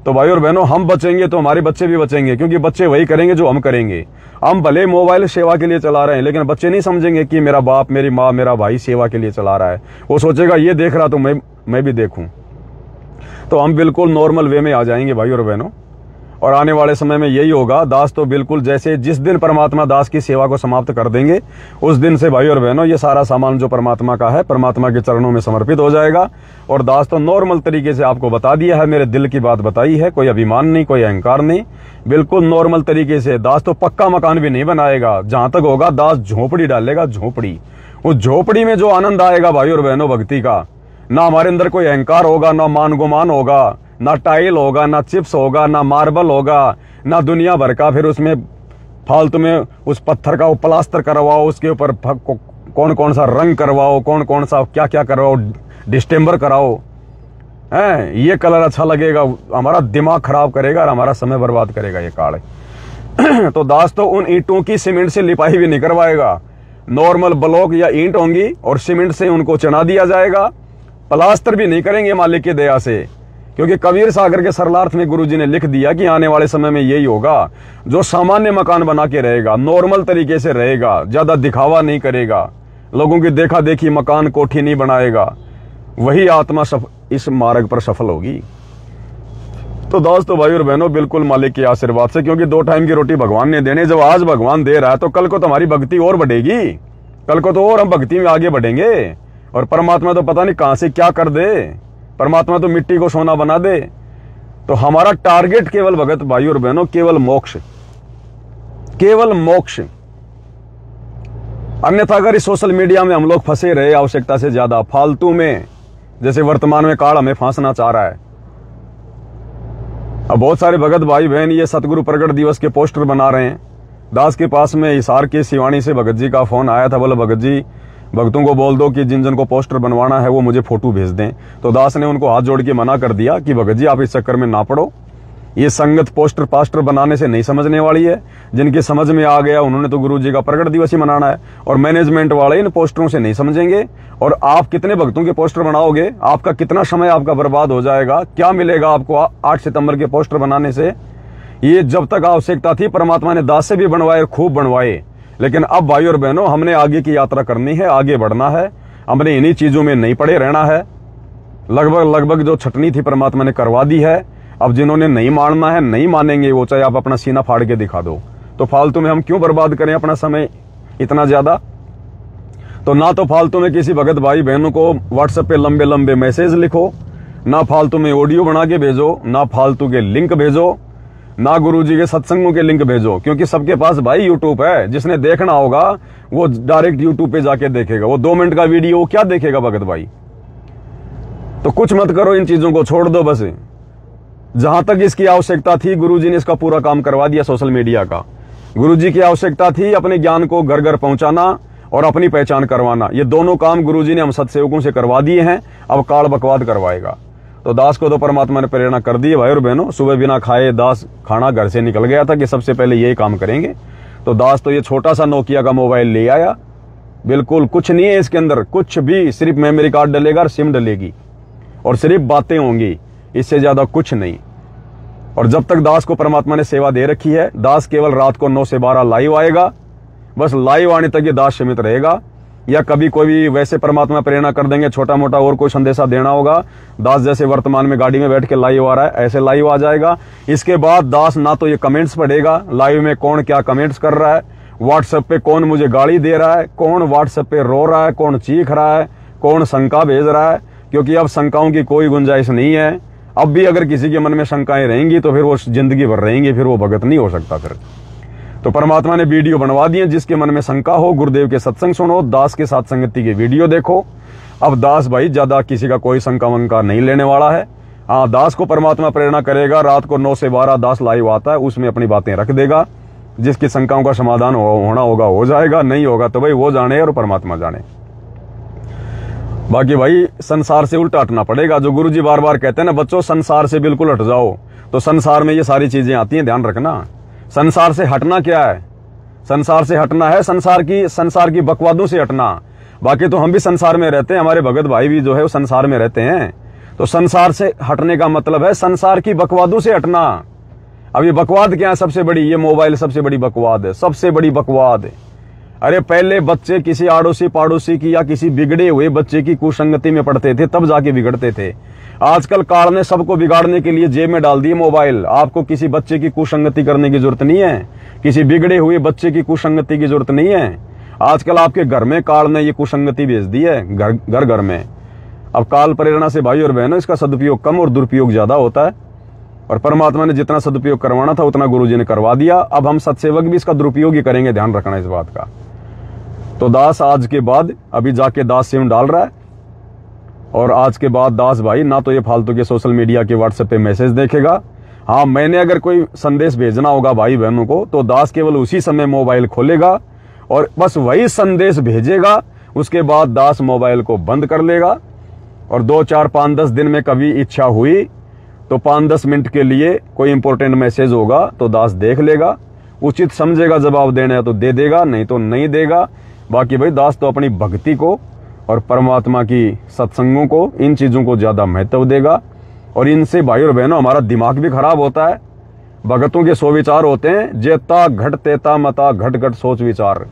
तो भाई और बहनों, हम बचेंगे तो हमारे बच्चे भी बचेंगे, क्योंकि बच्चे वही करेंगे जो हम करेंगे। हम भले मोबाइल सेवा के लिए चला रहे हैं, लेकिन बच्चे नहीं समझेंगे कि मेरा बाप, मेरी माँ, मेरा भाई सेवा के लिए चला रहा है। वो सोचेगा ये देख रहा तो मैं भी देखूं। तो हम बिल्कुल नॉर्मल वे में आ जाएंगे भाई और बहनों। और आने वाले समय में यही होगा। दास तो बिल्कुल जैसे जिस दिन परमात्मा दास की सेवा को समाप्त कर देंगे, उस दिन से भाई और बहनों ये सारा सामान जो परमात्मा का है, परमात्मा के चरणों में समर्पित हो जाएगा। और दास तो नॉर्मल तरीके से आपको बता दिया है, मेरे दिल की बात बताई है, कोई अभिमान नहीं, कोई अहंकार नहीं, बिल्कुल नॉर्मल तरीके से। दास तो पक्का मकान भी नहीं बनाएगा, जहां तक होगा दास झोपड़ी डालेगा, झोपड़ी। उस झोपड़ी में जो आनंद आएगा भाई और बहनों भक्ति का, ना हमारे अंदर कोई अहंकार होगा, ना मान गुमान होगा, ना टाइल होगा, ना चिप्स होगा, ना मार्बल होगा, ना दुनिया भर का फिर उसमें फालतू में उस पत्थर का वो प्लास्टर करवाओ, उसके ऊपर कौन कौन सा रंग करवाओ, कौन कौन सा क्या क्या करवाओ, डिस्टेम्बर कराओ, हैं ये कलर अच्छा लगेगा, हमारा दिमाग खराब करेगा और हमारा समय बर्बाद करेगा ये काल। तो दास तो उन ईंटों की सीमेंट से लिपाई भी नहीं करवाएगा, नॉर्मल ब्लॉक या ईंट होंगी और सीमेंट से उनको चना दिया जाएगा, प्लास्टर भी नहीं करेंगे मालिक की दया से। क्योंकि कबीर सागर के सरलार्थ में गुरुजी ने लिख दिया कि आने वाले समय में यही होगा, जो सामान्य मकान बना के रहेगा, नॉर्मल तरीके से रहेगा, ज्यादा दिखावा नहीं करेगा, लोगों की देखा देखी मकान कोठी नहीं बनाएगा, वही आत्मा इस मार्ग पर सफल होगी। तो दोस्तों भाई और बहनों, बिल्कुल मालिक के आशीर्वाद से, क्योंकि 2 टाइम की रोटी भगवान ने देने, जब आज भगवान दे रहा है तो कल को तुम्हारी भक्ति और बढ़ेगी, कल को तो और हम भक्ति में आगे बढ़ेंगे। और परमात्मा तो पता नहीं कहां से क्या कर दे, परमात्मा तो मिट्टी को सोना बना दे। तो हमारा टारगेट केवल भगत भाई और बहनों, केवल मोक्ष, केवल मोक्ष। अन्यथा अगर इस सोशल मीडिया में हम लोग फंसे रहे आवश्यकता से ज्यादा फालतू में, जैसे वर्तमान में काल हमें फांसना चाह रहा है। अब बहुत सारे भगत भाई बहन ये सतगुरु प्रकट दिवस के पोस्टर बना रहे हैं। दास के पास में हिसार के सिवानी से भगत जी का फोन आया था, बोले भगत जी भक्तों को बोल दो कि जिन जिन को पोस्टर बनवाना है वो मुझे फोटो भेज दें। तो दास ने उनको हाथ जोड़ के मना कर दिया कि भगत जी आप इस चक्कर में ना पड़ो, ये संगत पोस्टर पास्टर बनाने से नहीं समझने वाली है। जिनकी समझ में आ गया उन्होंने तो गुरु जी का प्रकट दिवस ही मनाना है, और मैनेजमेंट वाले इन पोस्टरों से नहीं समझेंगे। और आप कितने भक्तों के पोस्टर बनाओगे, आपका कितना समय आपका बर्बाद हो जाएगा, क्या मिलेगा आपको 8 सितंबर के पोस्टर बनाने से। ये जब तक आवश्यकता थी परमात्मा ने दास से भी बनवाए, खूब बनवाए, लेकिन अब भाई और बहनों हमने आगे की यात्रा करनी है, आगे बढ़ना है, हमने इन्हीं चीजों में नहीं पड़े रहना है। लगभग जो छटनी थी परमात्मा ने करवा दी है। अब जिन्होंने नहीं मानना है नहीं मानेंगे, वो चाहे आप अपना सीना फाड़ के दिखा दो। तो फालतू में हम क्यों बर्बाद करें अपना समय इतना ज्यादा। तो ना तो फालतू में किसी भगत भाई बहनों को व्हाट्सएप पे लंबे लंबे मैसेज लिखो, ना फालतू में ऑडियो बना के भेजो, ना फालतू के लिंक भेजो, ना गुरुजी के सत्संगों के लिंक भेजो, क्योंकि सबके पास भाई यूट्यूब है। जिसने देखना होगा वो डायरेक्ट यूट्यूब पे जाके देखेगा, वो 2 मिनट का वीडियो क्या देखेगा भगत भाई। तो कुछ मत करो, इन चीजों को छोड़ दो। बस जहां तक इसकी आवश्यकता थी गुरुजी ने इसका पूरा काम करवा दिया। सोशल मीडिया का गुरुजी की आवश्यकता थी अपने ज्ञान को घर घर पहुंचाना और अपनी पहचान करवाना। ये दोनों काम गुरुजी ने हम सत्सेवकों से करवा दिए हैं, अब काल बकवाद करवाएगा। तो दास को तो परमात्मा ने प्रेरणा कर दी है भाई और बहनों। सुबह बिना खाए दास खाना घर से निकल गया था कि सबसे पहले यही काम करेंगे। तो दास तो ये छोटा सा नोकिया का मोबाइल ले आया, बिल्कुल कुछ नहीं है इसके अंदर, कुछ भी, सिर्फ मेमोरी कार्ड डलेगा और सिम डलेगी और सिर्फ बातें होंगी। इससे ज्यादा कुछ नहीं। और जब तक दास को परमात्मा ने सेवा दे रखी है, दास केवल रात को 9 से 12 लाइव आएगा, बस लाइव आने तक ये दास सीमित रहेगा। या कभी कोई भी वैसे परमात्मा प्रेरणा कर देंगे, छोटा मोटा और कोई संदेशा देना होगा, दास जैसे वर्तमान में गाड़ी में बैठ के लाइव आ रहा है ऐसे लाइव आ जाएगा। इसके बाद दास ना तो ये कमेंट्स पढ़ेगा लाइव में कौन क्या कमेंट्स कर रहा है, व्हाट्सएप पे कौन मुझे गाली दे रहा है, कौन व्हाट्सएप पे रो रहा है, कौन चीख रहा है, कौन शंका भेज रहा है, क्योंकि अब शंकाओं की कोई गुंजाइश नहीं है। अब भी अगर किसी के मन में शंकाएं रहेंगी तो फिर वो जिंदगी भर रहेंगी, फिर वो भगत नहीं हो सकता। फिर तो परमात्मा ने वीडियो बनवा दिए, जिसके मन में शंका हो गुरुदेव के सत्संग सुनो, दास के साथ संगति की वीडियो देखो। अब दास भाई ज्यादा किसी का कोई शंका वंका नहीं लेने वाला है। हाँ, दास को परमात्मा प्रेरणा करेगा, रात को 9 से 12 दास लाइव आता है, उसमें अपनी बातें रख देगा, जिसकी शंकाओं का समाधान होना होगा हो जाएगा, नहीं होगा तो भाई वो जाने और परमात्मा जाने। बाकी भाई संसार से उल्टा हटना पड़ेगा। जो गुरुजी बार बार कहते हैं ना बच्चों, संसार से बिल्कुल हट जाओ, तो संसार में ये सारी चीजें आती हैं, ध्यान रखना। संसार से हटना क्या है? संसार से हटना है संसार की बकवादों से हटना। बाकी तो हम भी संसार में रहते हैं, हमारे भगत भाई भी जो है वो संसार में रहते हैं। तो संसार से हटने का मतलब है संसार की बकवादों से हटना। अब ये बकवाद क्या है? सबसे बड़ी ये मोबाइल सबसे बड़ी बकवाद है, सबसे बड़ी बकवाद है। अरे पहले बच्चे किसी आड़ोसी पाड़ोसी की या किसी बिगड़े हुए बच्चे की कुसंगति में पड़ते थे, तब जाके बिगड़ते थे। आजकल काल ने सबको बिगाड़ने के लिए जेब में डाल दिए मोबाइल। आपको किसी बच्चे की कुसंगति करने की जरूरत नहीं है, किसी बिगड़े हुए बच्चे की कुसंगति की जरूरत नहीं है। आजकल आपके घर में काल ने ये कुसंगति भेज दी है, घर घर में। अब काल प्रेरणा से भाई और बहनों इसका सदुपयोग कम और दुरुपयोग ज्यादा होता है, और परमात्मा ने जितना सदुपयोग करवाना था उतना गुरुजी ने करवा दिया। अब हम सत्सेवक भी इसका दुरुपयोग ही करेंगे, ध्यान रखना इस बात का। तो दास आज के बाद अभी जाके दास सिम डाल रहा है, और आज के बाद दास भाई ना तो ये फालतू के सोशल मीडिया के व्हाट्सएप पे मैसेज देखेगा। हाँ, मैंने अगर कोई संदेश भेजना होगा भाई बहनों को तो दास केवल उसी समय मोबाइल खोलेगा और बस वही संदेश भेजेगा। उसके बाद दास मोबाइल को बंद कर लेगा, और 2, 4, 5, 10 दिन में कभी इच्छा हुई तो 5-10 मिनट के लिए कोई इंपॉर्टेंट मैसेज होगा तो दास देख लेगा, उचित समझेगा जवाब देना है तो दे देगा, नहीं तो नहीं देगा। बाकी भाई दास तो अपनी भक्ति को और परमात्मा की सत्संगों को, इन चीजों को ज्यादा महत्व देगा। और इनसे भाई और बहनों हमारा दिमाग भी खराब होता है। भगतों के 100 विचार होते हैं, जेता घट तेता मता घट घट सोच विचार।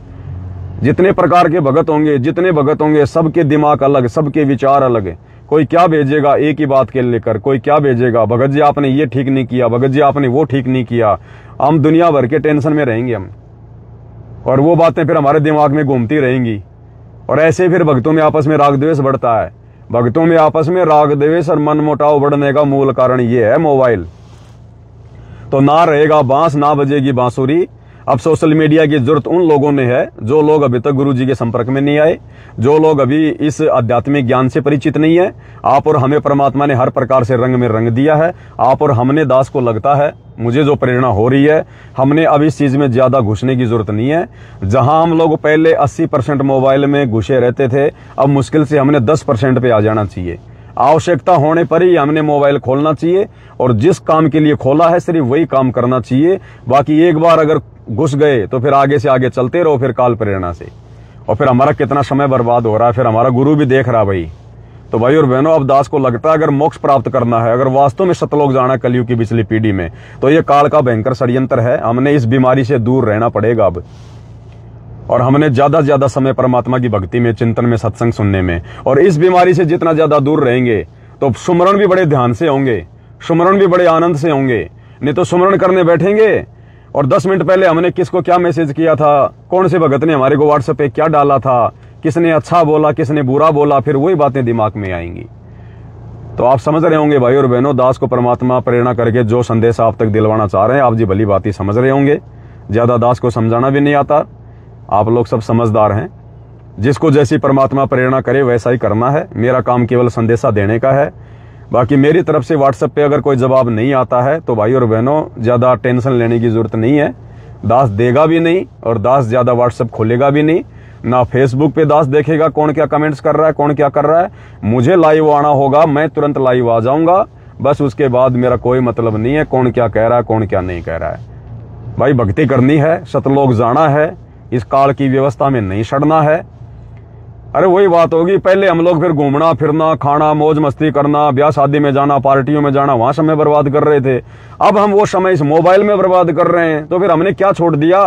जितने प्रकार के भगत होंगे, जितने भगत होंगे, सबके दिमाग अलग, सबके विचार अलग। कोई क्या भेजेगा एक ही बात के लेकर, कोई क्या भेजेगा भगत जी आपने ये ठीक नहीं किया, भगत जी आपने वो ठीक नहीं किया। हम दुनिया भर के टेंशन में रहेंगे हम, और वो बातें फिर हमारे दिमाग में घूमती रहेंगी। और ऐसे फिर भक्तों में आपस में राग द्वेष बढ़ता है। भक्तों में आपस में राग द्वेष और मन मुटाव बढ़ने का मूल कारण ये है मोबाइल। तो ना रहेगा बांस ना बजेगी बांसुरी। अब सोशल मीडिया की जरूरत उन लोगों ने है जो लोग अभी तक गुरुजी के संपर्क में नहीं आए, जो लोग अभी इस आध्यात्मिक ज्ञान से परिचित नहीं है। आप और हमें परमात्मा ने हर प्रकार से रंग में रंग दिया है। आप और हमने दास को लगता है, मुझे जो प्रेरणा हो रही है, हमने अब इस चीज में ज्यादा घुसने की जरूरत नहीं है। जहां हम लोग पहले 80% मोबाइल में घुसे रहते थे, अब मुश्किल से हमने 10% पे आ जाना चाहिए। आवश्यकता होने पर ही हमने मोबाइल खोलना चाहिए, और जिस काम के लिए खोला है सिर्फ वही काम करना चाहिए। बाकी एक बार अगर घुस गए तो फिर आगे से आगे चलते रहो, फिर काल प्रेरणा से। और फिर हमारा कितना समय बर्बाद हो रहा है, फिर हमारा गुरु भी देख रहा भाई। तो भाई और बहनों, अब दास को लगता है अगर मोक्ष प्राप्त करना है, अगर वास्तव में सतलोक जाना है कलयुग की पिछली पीढ़ी में, तो ये काल का भयंकर षड्यंत्र है। हमने इस बीमारी से दूर रहना पड़ेगा अब, और हमने ज्यादा से ज्यादा समय परमात्मा की भक्ति में, चिंतन में, सत्संग सुनने में। और इस बीमारी से जितना ज्यादा दूर रहेंगे तो सुमरण भी बड़े ध्यान से होंगे, सुमरण भी बड़े आनंद से होंगे। नहीं तो सुमरण करने बैठेंगे और 10 मिनट पहले हमने किसको क्या मैसेज किया था, कौन से भगत ने हमारे को व्हाट्सएप पे क्या डाला था, किसने अच्छा बोला किसने बुरा बोला, फिर वही बातें दिमाग में आएंगी। तो आप समझ रहे होंगे भाई और बहनों, दास को परमात्मा प्रेरणा करके जो संदेश आप तक दिलवाना चाह रहे हैं, आप जी भली बात ही समझ रहे होंगे। ज्यादा दास को समझाना भी नहीं आता, आप लोग सब समझदार हैं। जिसको जैसी परमात्मा प्रेरणा करे वैसा ही करना है। मेरा काम केवल संदेशा देने का है। बाकी मेरी तरफ से व्हाट्सएप पे अगर कोई जवाब नहीं आता है तो भाई और बहनों ज्यादा टेंशन लेने की जरूरत नहीं है। दास देगा भी नहीं, और दास ज्यादा व्हाट्सएप खोलेगा भी नहीं, ना फेसबुक पे दास देखेगा कौन क्या कमेंट्स कर रहा है, कौन क्या कर रहा है। मुझे लाइव आना होगा, मैं तुरंत लाइव आ जाऊंगा, बस उसके बाद मेरा कोई मतलब नहीं है कौन क्या कह रहा है, कौन क्या नहीं कह रहा है। भाई भक्ति करनी है, सतलोक जाना है, इस काल की व्यवस्था में नहीं सड़ना है। अरे वही बात होगी, पहले हम लोग फिर घूमना फिरना, खाना, मौज मस्ती करना, ब्याह शादी में जाना, पार्टियों में जाना, वहां समय बर्बाद कर रहे थे। अब हम वो समय इस मोबाइल में बर्बाद कर रहे हैं, तो फिर हमने क्या छोड़ दिया?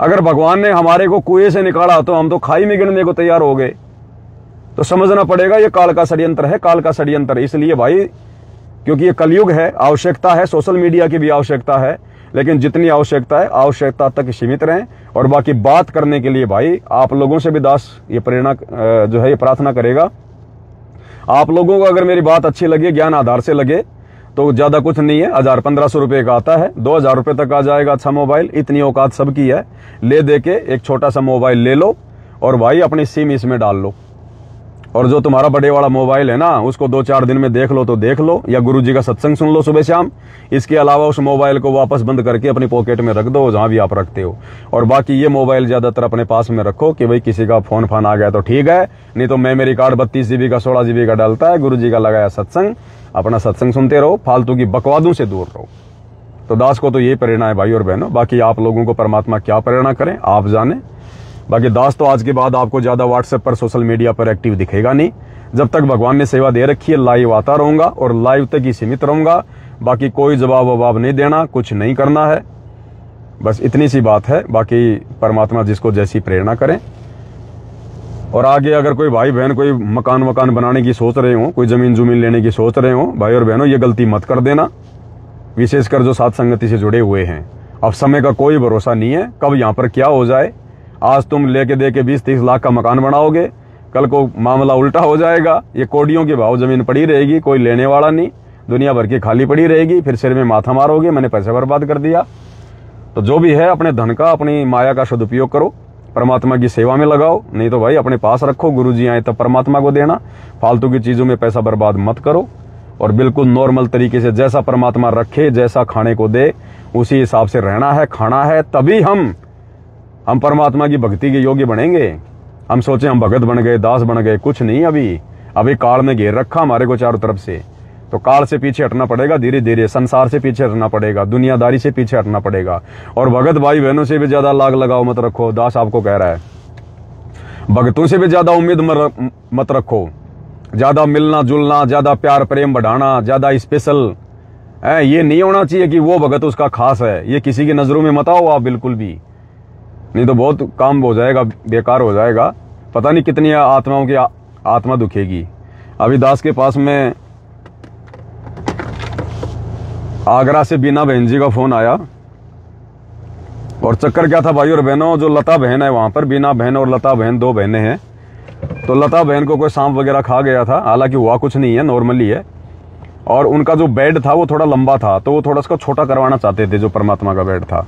अगर भगवान ने हमारे को कुएं से निकाला तो हम तो खाई में गिरने को तैयार हो गए। तो समझना पड़ेगा ये काल का षड्यंत्र है, काल का षड्यंत्र। इसलिए भाई, क्योंकि ये कलयुग है, आवश्यकता है, सोशल मीडिया की भी आवश्यकता है, लेकिन जितनी आवश्यकता है आवश्यकता तक सीमित रहें। और बाकी बात करने के लिए भाई आप लोगों से भी दास ये प्रेरणा जो है ये प्रार्थना करेगा, आप लोगों को अगर मेरी बात अच्छी लगे, ज्ञान आधार से लगे, तो ज्यादा कुछ नहीं है, 1000-1500 रुपए का आता है, 2000 रुपए तक आ जाएगा अच्छा मोबाइल। इतनी औकात सबकी है, ले दे के एक छोटा सा मोबाइल ले लो और भाई अपनी सिम इसमें डाल लो। और जो तुम्हारा बड़े वाला मोबाइल है ना, उसको 2-4 दिन में देख लो तो देख लो, या गुरुजी का सत्संग सुन लो सुबह शाम। इसके अलावा उस मोबाइल को वापस बंद करके अपनी पॉकेट में रख दो, जहां भी आप रखते हो। और बाकी ये मोबाइल ज्यादातर अपने पास में रखो कि भाई किसी का फोन फान आ गया तो ठीक है, नहीं तो मेमोरी कार्ड 32 GB का 16 GB का डालता है, गुरुजी का लगाया सत्संग, अपना सत्संग सुनते रहो, फालतू की बकवादों से दूर रहो। तो दास को तो यही प्रेरणा है भाई और बहनों। बाकी आप लोगों को परमात्मा क्या प्रेरणा करें आप जाने। बाकी दास तो आज के बाद आपको ज्यादा व्हाट्सएप पर, सोशल मीडिया पर एक्टिव दिखेगा नहीं। जब तक भगवान ने सेवा दे रखी है, लाइव आता रहूंगा और लाइव तक ही सीमित रहूंगा। बाकी कोई जवाब ववाब नहीं देना, कुछ नहीं करना है, बस इतनी सी बात है। बाकी परमात्मा जिसको जैसी प्रेरणा करें। और आगे अगर कोई भाई बहन कोई मकान वकान बनाने की सोच रहे हो, कोई जमीन जुमीन लेने की सोच रहे हो, भाई और बहनों ये गलती मत कर देना, विशेषकर जो साथ संगति से जुड़े हुए हैं। अब समय का कोई भरोसा नहीं है, कब यहाँ पर क्या हो जाए। आज तुम लेके दे के 20-30 लाख का मकान बनाओगे, कल को मामला उल्टा हो जाएगा, ये कोडियों के भाव जमीन पड़ी रहेगी, कोई लेने वाला नहीं, दुनिया भर की खाली पड़ी रहेगी, फिर सिर में माथा मारोगे मैंने पैसा बर्बाद कर दिया। तो जो भी है अपने धन का, अपनी माया का सदुपयोग करो, परमात्मा की सेवा में लगाओ, नहीं तो भाई अपने पास रखो, गुरुजी आए तब परमात्मा को देना। फालतू की चीजों में पैसा बर्बाद मत करो और बिल्कुल नॉर्मल तरीके से जैसा परमात्मा रखे, जैसा खाने को दे उसी हिसाब से रहना है, खाना है, तभी हम परमात्मा की भक्ति के योग्य बनेंगे। हम सोचे हम भगत बन गए, दास बन गए, कुछ नहीं। अभी काल ने घेर रखा हमारे को चारों तरफ से, तो काल से पीछे हटना पड़ेगा, धीरे धीरे संसार से पीछे हटना पड़ेगा, दुनियादारी से पीछे हटना पड़ेगा। और भगत भाई बहनों से भी ज्यादा लाग लगाव मत रखो, दास आपको कह रहा है। भगतों से भी ज्यादा उम्मीद मत रखो, ज्यादा मिलना जुलना, ज्यादा प्यार प्रेम बढ़ाना, ज्यादा स्पेशल ये नहीं होना चाहिए कि वो भगत उसका खास है। ये किसी की नजरों में मत आओ आप बिल्कुल भी, नहीं तो बहुत काम हो जाएगा, बेकार हो जाएगा। पता नहीं कितनी आत्माओं की आत्मा दुखेगी। अभी दास के पास में आगरा से बीना बहन जी का फोन आया, और चक्कर क्या था भाई और बहनों, जो लता बहन है वहां पर, बीना बहन और लता बहन 2 बहनें हैं। तो लता बहन को कोई सांप वगैरह खा गया था, हालांकि हुआ कुछ नहीं है, नॉर्मली है। और उनका जो बेड था वो थोड़ा लंबा था, तो वो थोड़ा उसको छोटा करवाना चाहते थे, जो परमात्मा का बेड था।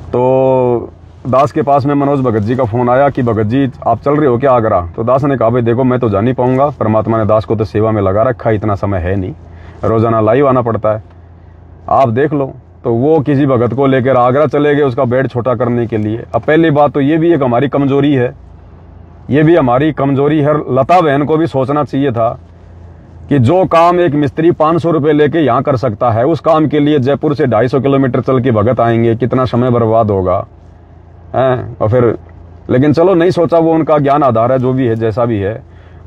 तो दास के पास में मनोज भगत जी का फोन आया कि भगत जी आप चल रहे हो क्या आगरा? तो दास ने कहा भाई देखो मैं तो जा नहीं पाऊंगा, परमात्मा ने दास को तो सेवा में लगा रखा है, इतना समय है नहीं, रोजाना लाइव आना पड़ता है, आप देख लो। तो वो किसी भगत को लेकर आगरा चले गए उसका बेड छोटा करने के लिए। अब पहली बात तो ये भी एक हमारी कमजोरी है, ये भी हमारी कमजोरी है। लता बहन को भी सोचना चाहिए था कि जो काम एक मिस्त्री 500 रुपए लेके यहाँ कर सकता है, उस काम के लिए जयपुर से 250 किलोमीटर चल के भगत आएंगे, कितना समय बर्बाद होगा हैं। और फिर लेकिन चलो नहीं सोचा, वो उनका ज्ञान आधार है, जो भी है जैसा भी है।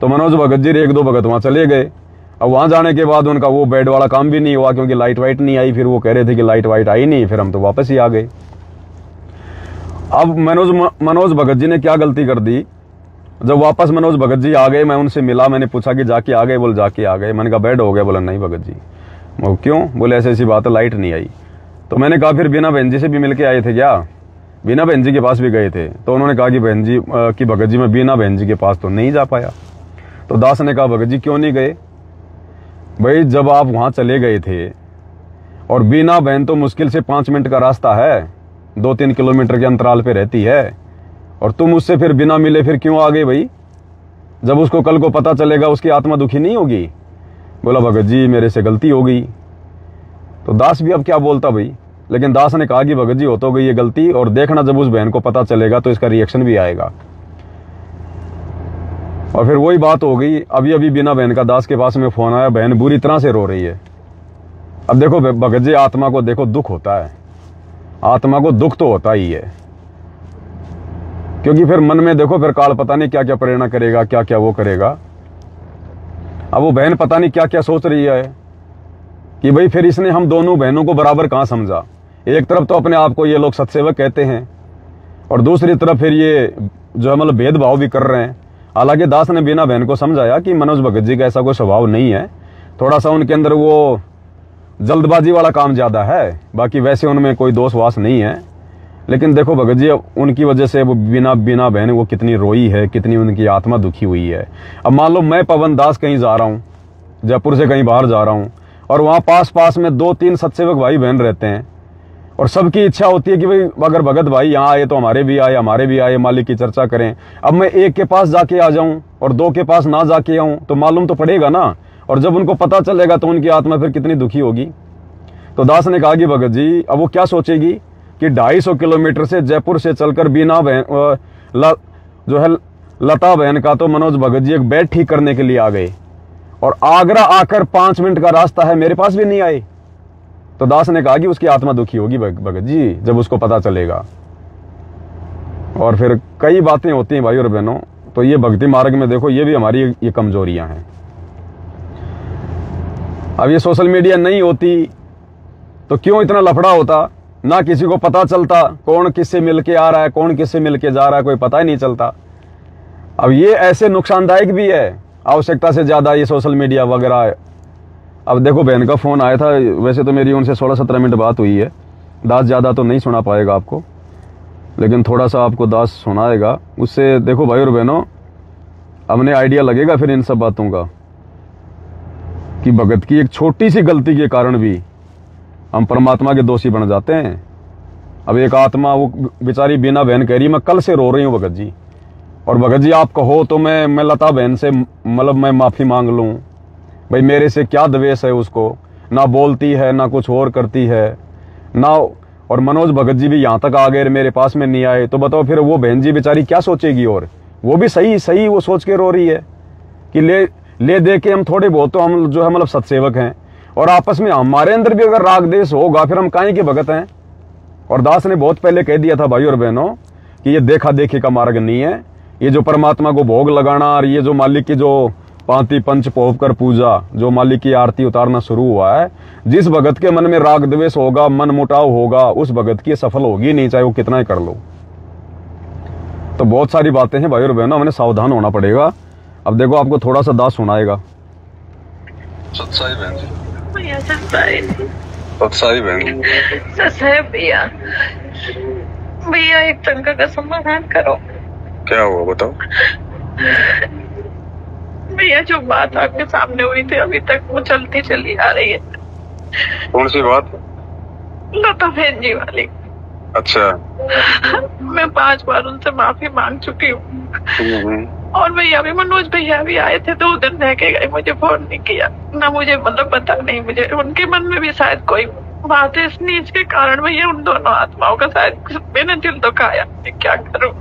तो मनोज भगत जी 1-2 भगत वहां चले गए। अब वहां जाने के बाद उनका वो बेड वाला काम भी नहीं हुआ, क्योंकि लाइट वाइट नहीं आई। फिर वो कह रहे थे कि लाइट वाइट आई नहीं, फिर हम तो वापस ही आ गए। अब मनोज भगत जी ने क्या गलती कर दी, जब वापस मनोज भगत जी आ गए, मैं उनसे मिला, मैंने पूछा कि जाके आ गए? बोले जाके आ गए। मैंने कहा बेड हो गया? बोला नहीं भगत जी। वो क्यों? बोले ऐसी ऐसी बात है, लाइट नहीं आई। तो मैंने कहा फिर बीना बहन जी से भी मिल के आए थे क्या? बीना बहन जी के पास भी गए थे। तो उन्होंने कहा कि बहन जी की भगत जी मैं बीना बहन जी के पास तो नहीं जा पाया। तो दास ने कहा भगत जी क्यों नहीं गए? भाई जब आप वहां चले गए थे, और बीना बहन तो मुश्किल से 5 मिनट का रास्ता है, 2-3 किलोमीटर के अंतराल पे रहती है, और तुम उससे फिर बिना मिले फिर क्यों आ गए भाई? जब उसको कल को पता चलेगा उसकी आत्मा दुखी नहीं होगी? बोला भगत जी मेरे से गलती हो गई। तो दास भी अब क्या बोलता भाई, लेकिन दास ने कहा कि भगत जी हो तो गई ये गलती, और देखना जब उस बहन को पता चलेगा तो इसका रिएक्शन भी आएगा। और फिर वही बात हो गई। अभी बिना बहन का दास के पास में फोन आया, बहन बुरी तरह से रो रही है। अब देखो भगत जी, आत्मा को देखो दुख होता है, आत्मा को दुख तो होता ही है। क्योंकि फिर मन में देखो फिर काल पता नहीं क्या क्या प्रेरणा करेगा, क्या क्या वो करेगा। अब वो बहन पता नहीं क्या क्या सोच रही है कि भाई फिर इसने हम दोनों बहनों को बराबर कहाँ समझा। एक तरफ तो अपने आप को ये लोग सत्सेवक कहते हैं और दूसरी तरफ फिर ये जो है मतलब भेदभाव भी कर रहे हैं। हालांकि दास ने बीना बहन को समझाया कि मनोज भगत जी का ऐसा कोई स्वभाव नहीं है, थोड़ा सा उनके अंदर वो जल्दबाजी वाला काम ज्यादा है, बाकी वैसे उनमें कोई दोष वास नहीं है। लेकिन देखो भगत जी, उनकी वजह से वो बीना बहन वो कितनी रोई है, कितनी उनकी आत्मा दुखी हुई है। अब मान लो मैं पवन दास कहीं जा रहा हूँ, जयपुर से कहीं बाहर जा रहा हूँ और वहाँ पास में 2-3 सत्सेवक भाई बहन रहते हैं और सबकी इच्छा होती है कि भाई अगर भगत भाई यहाँ आए तो हमारे भी आए, मालिक की चर्चा करें। अब मैं एक के पास जाके आ जाऊं और 2 के पास ना जाके आऊं तो मालूम तो पड़ेगा ना, और जब उनको पता चलेगा तो उनकी आत्मा फिर कितनी दुखी होगी। तो दास ने कहा कि भगत जी अब वो क्या सोचेगी कि 250 किलोमीटर से जयपुर से चलकर बीना बहन जो है लता बहन का तो मनोज भगत जी एक बेड ठीक करने के लिए आ गए और आगरा आकर 5 मिनट का रास्ता है, मेरे पास भी नहीं आए। तो दास ने कहा कि उसकी आत्मा दुखी होगी भगत जी जब उसको पता चलेगा। और फिर कई बातें होती हैं भाई और बहनों। तो ये भक्ति मार्ग में देखो ये भी हमारी ये कमजोरियां हैं। अब ये सोशल मीडिया नहीं होती तो क्यों इतना लफड़ा होता, ना किसी को पता चलता कौन किससे मिलके आ रहा है, कौन किससे मिलके जा रहा है, कोई पता ही नहीं चलता। अब ये ऐसे नुकसानदायक भी है आवश्यकता से ज्यादा ये सोशल मीडिया वगैरह। अब देखो बहन का फोन आया था, वैसे तो मेरी उनसे 16-17 मिनट बात हुई है। दास ज्यादा तो नहीं सुना पाएगा आपको, लेकिन थोड़ा सा आपको दास सुनाएगा। उससे देखो भाई और बहनों हमने आइडिया लगेगा फिर इन सब बातों का कि भगत की एक छोटी सी गलती के कारण भी हम परमात्मा के दोषी बन जाते हैं। अब एक आत्मा वो बेचारी बीना बहन कह रही मैं कल से रो रही हूँ भगत जी, और भगत जी आप कहो तो मैं लता बहन से मतलब मैं माफी मांग लूं। भाई मेरे से क्या द्वेष है उसको, ना बोलती है ना कुछ और करती है ना, और मनोज भगत जी भी यहाँ तक आ गए मेरे पास में नहीं आए, तो बताओ फिर वो बहन जी बेचारी क्या सोचेगी। और वो भी सही वो सोच के रो रही है कि ले दे के हम थोड़े बहुत तो हम जो है मतलब सत्सेवक हैं, और आपस में हमारे अंदर भी अगर राग देश होगा फिर हम काहे के भगत हैं। और दास ने बहुत पहले कह दिया था भाई और बहनों कि ये देखा देखी का मार्ग नहीं है। ये जो परमात्मा को भोग लगाना और ये जो मालिक की जो पांति पंच पोप कर पूजा, जो मालिक की आरती उतारना शुरू हुआ है, जिस भगत के मन में राग द्वेष होगा, मन मुटाव होगा, उस भगत की सफल होगी नहीं, चाहे वो कितना ही कर लो। तो बहुत सारी बातें हैं भाई और बहनों, हमें सावधान होना पड़ेगा। अब देखो आपको थोड़ा सा दास सुनाएगा। सत्साई बहन जी, भैया सत्साई बहन जी, सत्साई भैया, भैया एक तंका का समाधान करो। क्या हुआ बताओ। भैया जो बात आपके सामने हुई थी अभी तक वो चलती चली आ रही है। कौन सी बात। लता बहन जी वाली। अच्छा। मैं 5 बार उनसे माफी मांग चुकी हूँ और भैया भी मनोज भैया भी आए थे, 2 दिन रह के गए, मुझे फोन नहीं किया ना, मुझे मतलब पता नहीं, मुझे उनके मन में भी शायद कोई बात है, इस नीच के कारण भैया उन दोनों आत्माओं का शायद मैंने दिल दुखाया। मैं क्या करूँ।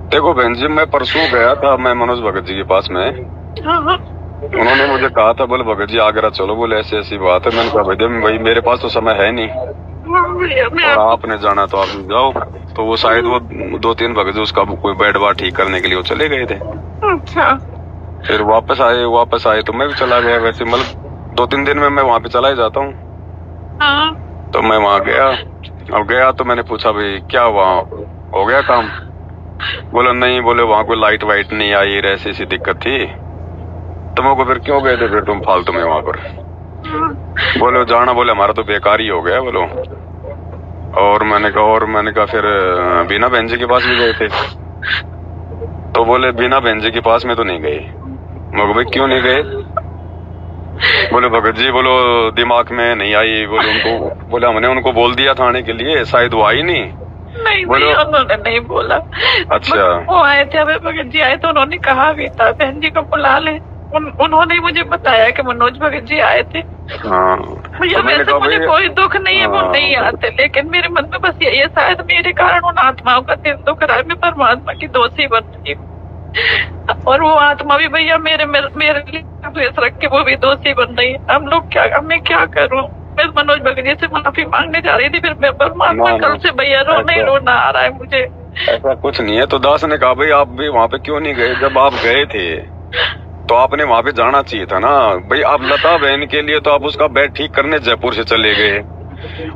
देखो बहन जी, मैं परसों गया था मैं मनोज भगत जी के पास में। हाँ। उन्होंने मुझे कहा था बोले भगत जी आगरा चलो, बोले ऐसी ऐसी बात है। मैंने कहा भाई मेरे पास तो समय है नहीं, और आपने जाना तो आप जाओ। तो वो शायद वो 2-3 भगत उसका कोई बेड बार ठीक करने के लिए वो चले गए थे। अच्छा। फिर वापस आए तो मैं भी चला गया। वैसे मतलब 2-3 दिन में मैं वहाँ पे चला ही जाता हूँ। हाँ। तो मैं वहाँ गया, अब गया तो मैंने पूछा भाई क्या हुआ, हो गया काम। बोला नहीं, बोले वहाँ कोई लाइट वाइट नहीं आई, ऐसी ऐसी दिक्कत थी। तो मैं को फिर क्यों गए थे फिर तुम फालतू में वहाँ पर। बोले जाना, बोले हमारा तो बेकार ही हो गया बोलो। और मैंने कहा फिर बीना बहन जी के पास भी गए थे। तो बोले बीना बहन जी के पास में तो नहीं गए। मैं भाई क्यों नहीं गए। बोले भगत जी बोलो दिमाग में नहीं आई, बोले हमने उनको बोल दिया था आने के लिए, शायद वो आई नहीं। नहीं भैया उन्होंने नहीं बोला। अच्छा। वो आए थे, अभी भगत जी आए तो उन्होंने कहा भी था बहन जी को बुला ले। उन्होंने मुझे बताया कि मनोज भगत जी आए थे। हाँ। भैया वैसे मुझे कोई दुख नहीं है, वो नहीं आते, लेकिन मेरे मन में बस यही है शायद मेरे कारण उन आत्माओं का दिल दुख रहा है, मैं परमात्मा की दोषी बन रही हूँ। और वो आत्मा भी भैया मेरे लिए द्वेष रख के वो भी दोषी बन रही है। हम लोग क्या, मैं क्या करूँ। मैं मनोज भगत जी से माफी मांगने जा रही थी, फिर मैं परमात्मा कल से भैया रोना आ रहा है मुझे। ऐसा कुछ नहीं है। तो दास ने कहा भाई आप भी वहाँ पे क्यों नहीं गए? जब आप गए थे तो आपने वहाँ पे जाना चाहिए था ना भाई। आप लता बहन के लिए तो आप उसका बेड ठीक करने जयपुर से चले गए,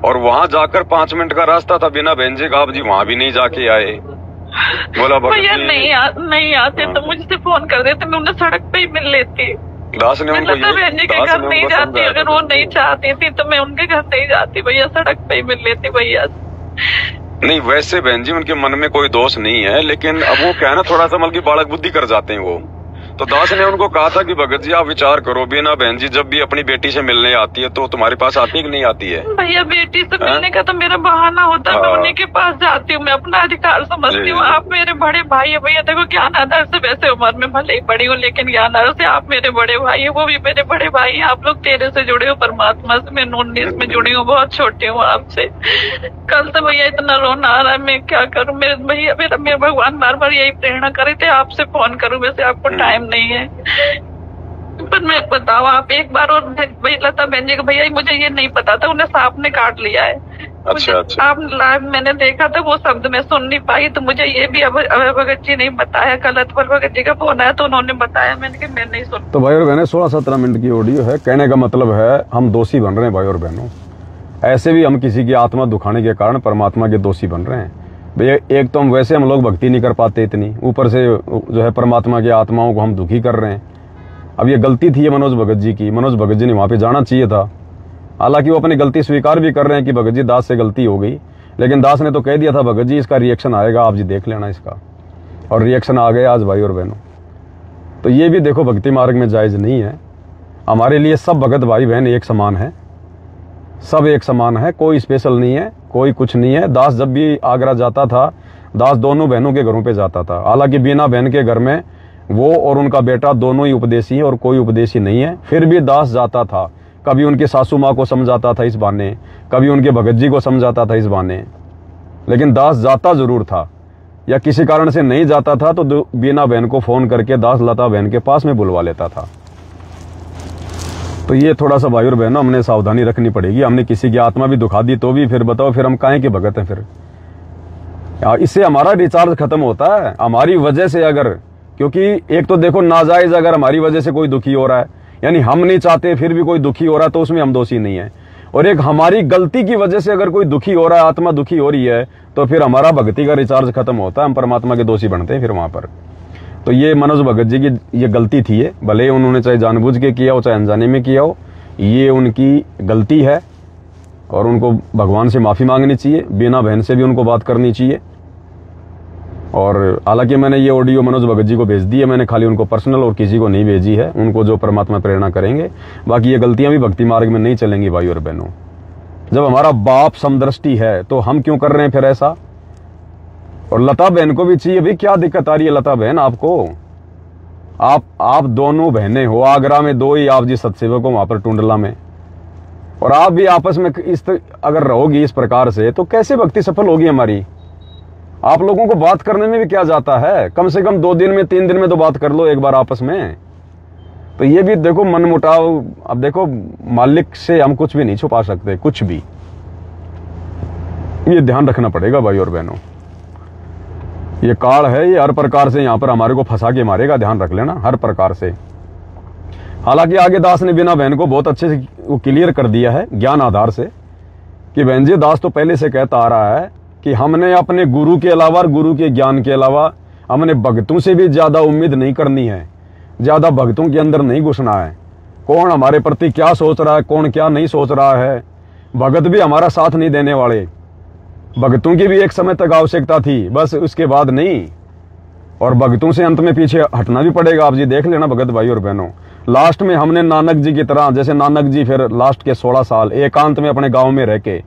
और वहाँ जाकर 5 मिनट का रास्ता था बिना बहन जी का, आप जी वहाँ भी नहीं जाके आए। बोला भैया नहीं आते तो मुझसे फोन कर देते, मैं उन्हें सड़क पे ही मिल लेती। दास ने उनको बहन जी के घर नहीं जाती, अगर वो नहीं चाहती थी तो मैं उनके घर नहीं जाती भैया, सड़क पे ही मिल लेती भैया। नहीं वैसे बहन जी उनके मन में कोई दोष नहीं है, लेकिन अब वो क्या है ना, थोड़ा सा मतलब की बालक बुद्धि कर जाते हैं वो। तो दास ने उनको कहा था कि भगत जी आप विचार करो, बिना बहन जी जब भी अपनी बेटी से मिलने आती है तो तुम्हारे पास आती है कि नहीं आती है? भैया बेटी से मिलने का तो मेरा बहाना होता है, मैं उन्हीं के पास जाती हूँ, मैं अपना अधिकार समझती हूँ। आप मेरे बड़े भाई है भैया, देखो ज्ञान आधार से वैसे उम्र में भले ही बड़ी हूँ, लेकिन ज्ञान आधार से आप मेरे बड़े भाई है, वो भी मेरे बड़े भाई है। आप लोग तेरे से जुड़े हो, परमात्मा से, मैं 19 में जुड़ी हूँ, बहुत छोटी हूँ आपसे। कल से भैया इतना रोना आ रहा है, मैं क्या करूँ? मेरे भैया मेरे भगवान बार बार यही प्रेरणा करे थे आपसे फोन करूँ, वैसे आपको टाइम नहीं है। पर मैं बताओ आप एक बार, और भाई लता बहन जी का भैया मुझे ये नहीं पता था, उन्हें सांप ने काट लिया है। अच्छा। आप लाइव मैंने देखा था, वो शब्द मैं सुन नहीं पाई, तो मुझे ये भी अभय भगत जी ने बताया। कल अतुल भगत जी का फोन आया तो उन्होंने बताया, मैंने कहा मैं नहीं सुन। तो भाई और बहनों 16-17 मिनट की ऑडियो है। कहने का मतलब है हम दोषी बन रहे हैं भाई और बहनों। ऐसे भी हम किसी की आत्मा दुखाने के कारण परमात्मा के दोषी बन रहे हैं भैया। एक तो हम वैसे हम लोग भक्ति नहीं कर पाते इतनी, ऊपर से जो है परमात्मा की आत्माओं को हम दुखी कर रहे हैं। अब ये गलती थी ये मनोज भगत जी की, मनोज भगत जी ने वहाँ पे जाना चाहिए था। हालांकि वो अपनी गलती स्वीकार भी कर रहे हैं कि भगत जी दास से गलती हो गई, लेकिन दास ने तो कह दिया था भगत जी इसका रिएक्शन आएगा, आप जी देख लेना इसका, और रिएक्शन आ गया आज भाई और बहनों। तो ये भी देखो भक्ति मार्ग में जायज़ नहीं है। हमारे लिए सब भगत भाई बहन एक समान है, सब एक समान है, कोई स्पेशल नहीं है, कोई कुछ नहीं है। दास जब भी आगरा जाता था, दास दोनों बहनों के घरों पे जाता था। हालांकि बीना बहन के घर में वो और उनका बेटा दोनों ही उपदेशी है और कोई उपदेशी नहीं है, फिर भी दास जाता था। कभी उनकी सासू माँ को समझाता था इस बहाने, कभी उनके भगत जी को समझाता था इस बहाने, लेकिन दास जाता जरूर था। या किसी कारण से नहीं जाता था तो बीना बहन को फोन करके दास लता बहन के पास में बुलवा लेता था। तो ये थोड़ा सा भाई और बहनों हमने सावधानी रखनी पड़ेगी। हमने किसी की आत्मा भी दुखा दी तो भी फिर बताओ फिर हम काहे के भगत हैं? फिर इससे हमारा रिचार्ज खत्म होता है हमारी वजह से। अगर क्योंकि एक तो देखो नाजायज अगर हमारी वजह से कोई दुखी हो रहा है, यानी हम नहीं चाहते फिर भी कोई दुखी हो रहा है, तो उसमें हम दोषी नहीं है। और एक हमारी गलती की वजह से अगर कोई दुखी हो रहा है, आत्मा दुखी हो रही है, तो फिर हमारा भक्ति का रिचार्ज खत्म होता है, हम परमात्मा के दोषी बनते हैं फिर वहां पर। तो ये मनोज भगत जी की ये गलती थी, ये भले उन्होंने चाहे जानबूझ के किया हो चाहे अनजाने में किया हो, ये उनकी गलती है और उनको भगवान से माफी मांगनी चाहिए। बीना बहन से भी उनको बात करनी चाहिए। और हालांकि मैंने ये ऑडियो मनोज भगत जी को भेज दी है, मैंने खाली उनको पर्सनल और किसी को नहीं भेजी है, उनको जो परमात्मा प्रेरणा करेंगे। बाकी ये गलतियां भी भक्ति मार्ग में नहीं चलेंगी भाई और बहनों। जब हमारा बाप समदृष्टि है तो हम क्यों कर रहे हैं फिर ऐसा? और लता बहन को भी चाहिए भाई, क्या दिक्कत आ रही है लता बहन आपको? आप दोनों बहनें हो, आगरा में दो ही आप जी सत्सेवक हो, वहां पर टुंडला में, और आप भी आपस में अगर रहोगी इस प्रकार से तो कैसे भक्ति सफल होगी हमारी? आप लोगों को बात करने में भी क्या जाता है? कम से कम 2 दिन में 3 दिन में तो बात कर लो एक बार आपस में। तो ये भी देखो मन मुटाव। अब देखो मालिक से हम कुछ भी नहीं छुपा सकते, कुछ भी। ये ध्यान रखना पड़ेगा भाई और बहनों। ये काल है, ये हर प्रकार से यहाँ पर हमारे को फंसा के मारेगा, ध्यान रख लेना, हर प्रकार से। हालांकि आगे दास ने बिना बहन को बहुत अच्छे से वो क्लियर कर दिया है ज्ञान आधार से कि बहन जी दास तो पहले से कहता आ रहा है कि हमने अपने गुरु के अलावा, गुरु के ज्ञान के अलावा हमने भक्तों से भी ज्यादा उम्मीद नहीं करनी है, ज्यादा भक्तों के अंदर नहीं घुसना है। कौन हमारे प्रति क्या सोच रहा है, कौन क्या नहीं सोच रहा है, भगत भी हमारा साथ नहीं देने वाले। भक्तों की भी एक समय तक आवश्यकता थी, बस उसके बाद नहीं। और भक्तों से अंत में पीछे हटना भी पड़ेगा। आप जी देख लेना भगत भाई और बहनों, लास्ट में हमने नानक जी की तरह, जैसे नानक जी फिर लास्ट के 16 साल एकांत में अपने गांव में रह के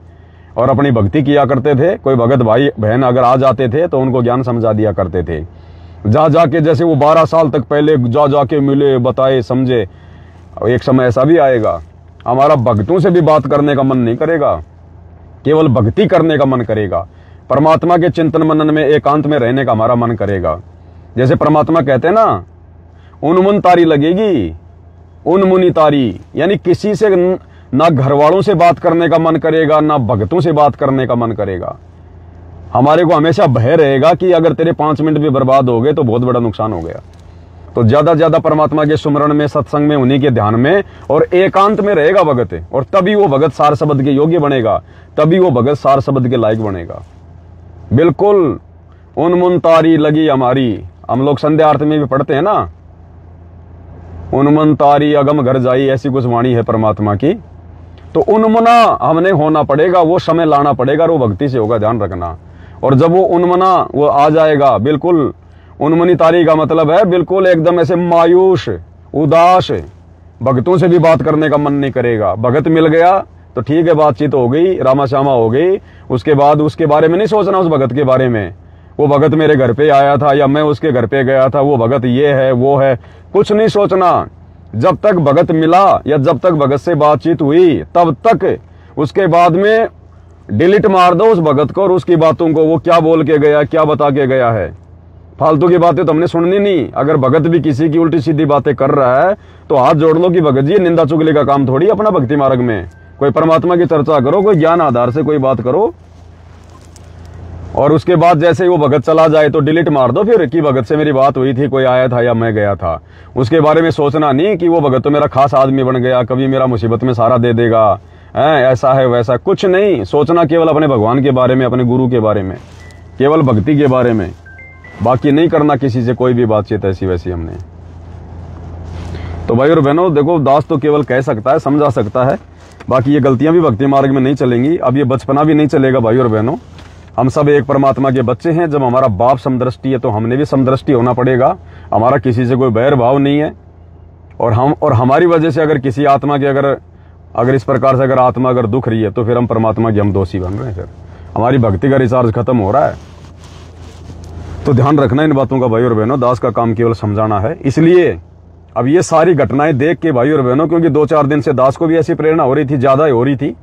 और अपनी भक्ति किया करते थे। कोई भगत भाई बहन अगर आ जाते थे तो उनको ज्ञान समझा दिया करते थे। जा जाके जैसे वो 12 साल तक पहले जा जाके मिले, बताए, समझे। एक समय ऐसा भी आएगा हमारा भक्तों से भी बात करने का मन नहीं करेगा, केवल भक्ति करने का मन करेगा। परमात्मा के चिंतन मनन में एकांत में रहने का हमारा मन करेगा। जैसे परमात्मा कहते हैं ना, उन्मुन तारी लगेगी, उन्मुनी तारी, यानी किसी से ना घर वालों से बात करने का मन करेगा, ना भक्तों से बात करने का मन करेगा। हमारे को हमेशा भय रहेगा कि अगर तेरे 5 मिनट भी बर्बाद हो गए तो बहुत बड़ा नुकसान हो गया। तो ज्यादा से ज्यादा परमात्मा के सुमरण में, सत्संग में, उन्हीं के ध्यान में और एकांत में रहेगा भगत, और तभी वो भगत सार शब्द के योग्य बनेगा, तभी वो भगत सार शब्द के लायक बनेगा। बिल्कुल उन्मुन तारी लगी हमारी, हम लोग संध्या आरती में भी पढ़ते हैं ना, उन्मुन तारी अगम घर जाई, ऐसी कुछ वाणी है परमात्मा की। तो उन्मुना हमने होना पड़ेगा, वो समय लाना पड़ेगा, और वो भक्ति से होगा, ध्यान रखना। और जब वो उन्मुना वो आ जाएगा, बिल्कुल उन्मुनी तारी का मतलब है बिल्कुल एकदम ऐसे मायूस, उदास, भक्तों से भी बात करने का मन नहीं करेगा। भगत मिल गया तो ठीक है, बातचीत हो गई, रामा श्यामा हो गई, उसके बाद उसके बारे में नहीं सोचना, उस भगत के बारे में, वो भगत मेरे घर पे आया था या मैं उसके घर पे गया था, वो भगत ये है वो है, कुछ नहीं सोचना। जब तक भगत मिला या जब तक भगत से बातचीत हुई तब तक, उसके बाद में डिलीट मार दो उस भगत को और उसकी बातों को, वो क्या बोल के गया, क्या बता के गया है। फालतू की बातें तो हमने सुननी नहीं। अगर भगत भी किसी की उल्टी सीधी बातें कर रहा है तो हाथ जोड़ लो कि भगत जी निंदा चुगली का काम थोड़ी अपना भक्ति मार्ग में। कोई परमात्मा की चर्चा करो, कोई ज्ञान आधार से कोई बात करो, और उसके बाद जैसे ही वो भगत चला जाए तो डिलीट मार दो फिर कि भगत से मेरी बात हुई थी, कोई आया था या मैं गया था। उसके बारे में सोचना नहीं कि वो भगत तो मेरा खास आदमी बन गया, कभी मेरा मुसीबत में सहारा दे देगा, ऐसा है वैसा, कुछ नहीं सोचना। केवल अपने भगवान के बारे में, अपने गुरु के बारे में, केवल भक्ति के बारे में, बाकी नहीं करना किसी से कोई भी बातचीत ऐसी वैसी हमने। तो भाई और बहनों देखो, दास तो केवल कह सकता है, समझा सकता है, बाकी ये गलतियां भी भक्ति मार्ग में नहीं चलेंगी। अब ये बचपना भी नहीं चलेगा भाई और बहनों। हम सब एक परमात्मा के बच्चे हैं। जब हमारा बाप समदृष्टि है तो हमने भी समदृष्टि होना पड़ेगा। हमारा किसी से कोई बैर भाव नहीं है, और हमारी वजह से अगर किसी आत्मा के अगर इस प्रकार से अगर आत्मा अगर दुख रही है तो फिर हम परमात्मा के हम दोषी बन रहे हैं, फिर हमारी भक्ति का रिचार्ज खत्म हो रहा है। तो ध्यान रखना इन बातों का भाई और बहनों। दास का काम केवल समझाना है। इसलिए अब ये सारी घटनाएं देख के भाई और बहनों, क्योंकि 2-4 दिन से दास को भी ऐसी प्रेरणा हो रही थी, ज्यादा हो रही थी,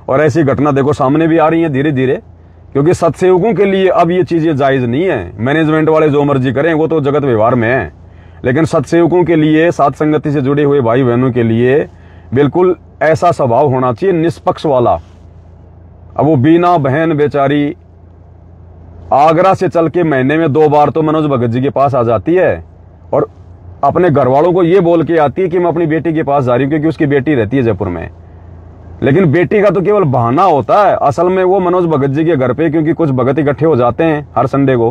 और ऐसी घटना देखो सामने भी आ रही है धीरे धीरे। क्योंकि सत्सेवकों के लिए अब ये चीजें जायज नहीं है। मैनेजमेंट वाले जो मर्जी करें वो तो जगत व्यवहार में है, लेकिन सत्सेवकों के लिए, साथ संगति से जुड़े हुए भाई बहनों के लिए बिल्कुल ऐसा स्वभाव होना चाहिए, निष्पक्ष वाला। अब वो बीना बहन बेचारी आगरा से चल के महीने में 2 बार तो मनोज भगत जी के पास आ जाती है, और अपने घर वालों को ये बोल के आती है कि मैं अपनी बेटी के पास जा रही हूँ, क्योंकि उसकी बेटी रहती है जयपुर में। लेकिन बेटी का तो केवल बहाना होता है, असल में वो मनोज भगत जी के घर पे, क्योंकि कुछ भगत इकट्ठे हो जाते हैं हर संडे को,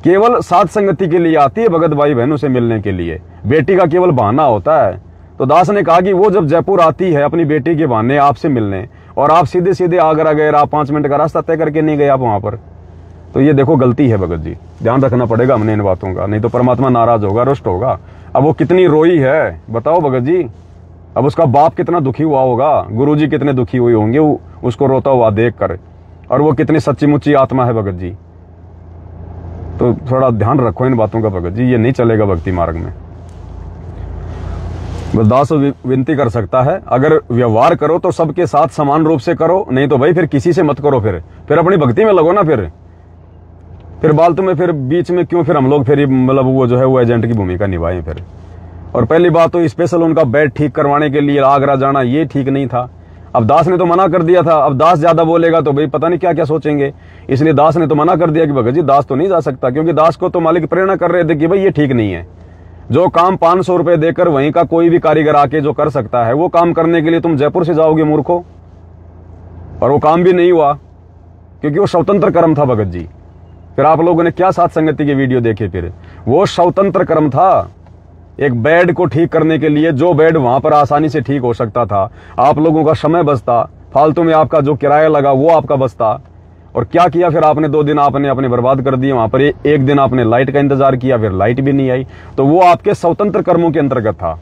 केवल साथ संगति के लिए आती है भगत भाई बहनों से मिलने के लिए। बेटी का केवल बहाना होता है। तो दास ने कहा कि वो जब जयपुर आती है अपनी बेटी के बहाने आपसे मिलने, और आप सीधे सीधे आगरा गए, आप 5 मिनट का रास्ता तय करके नहीं गए आप वहां पर, तो ये देखो गलती है भगत जी। ध्यान रखना पड़ेगा हमने इन बातों का, नहीं तो परमात्मा नाराज होगा, रुष्ट होगा। अब वो कितनी रोई है बताओ भगत जी। अब उसका बाप कितना दुखी हुआ होगा, गुरुजी कितने दुखी हुए होंगे उसको रोता हुआ देख कर, और वो कितनी सच्ची मुच्ची आत्मा है भगत जी। तो थोड़ा ध्यान रखो इन बातों का भगत जी, ये नहीं चलेगा भक्ति मार्ग में। दास विनती कर सकता है, अगर व्यवहार करो तो सबके साथ समान रूप से करो, नहीं तो भाई फिर किसी से मत करो, फिर अपनी भक्ति में लगो ना। फिर बालतू में फिर बीच में क्यों फिर हम लोग फिर मतलब वो जो है वो एजेंट की भूमिका निभाएं फिर। और पहली बात तो स्पेशल उनका बेड ठीक करवाने के लिए आगरा जाना ये ठीक नहीं था। अब दास ने तो मना कर दिया था, अब दास ज्यादा बोलेगा तो भाई पता नहीं क्या क्या सोचेंगे, इसलिए दास ने तो मना कर दिया कि भगत जी दास तो नहीं जा सकता, क्योंकि दास को तो मालिक प्रेरणा कर रहे थे कि भाई ये ठीक नहीं है। जो काम 500 रुपए देकर वहीं का कोई भी कारीगर आके जो कर सकता है, वो काम करने के लिए तुम जयपुर से जाओगे मूर्खो। और वो काम भी नहीं हुआ, क्योंकि वो स्वतंत्र कर्म था भगत जी। फिर आप लोगों ने क्या साथ संगति के वीडियो देखे, फिर वो स्वतंत्र कर्म था। एक बेड को ठीक करने के लिए जो बेड वहां पर आसानी से ठीक हो सकता था, आप लोगों का समय बचता, फालतू में आपका जो किराया लगा वो आपका बचता। और क्या किया फिर आपने, 2 दिन आपने अपने बर्बाद कर दिए वहां पर। एक दिन आपने लाइट का इंतजार किया, फिर लाइट भी नहीं आई, तो वो आपके स्वतंत्र कर्मों के अंतर्गत था।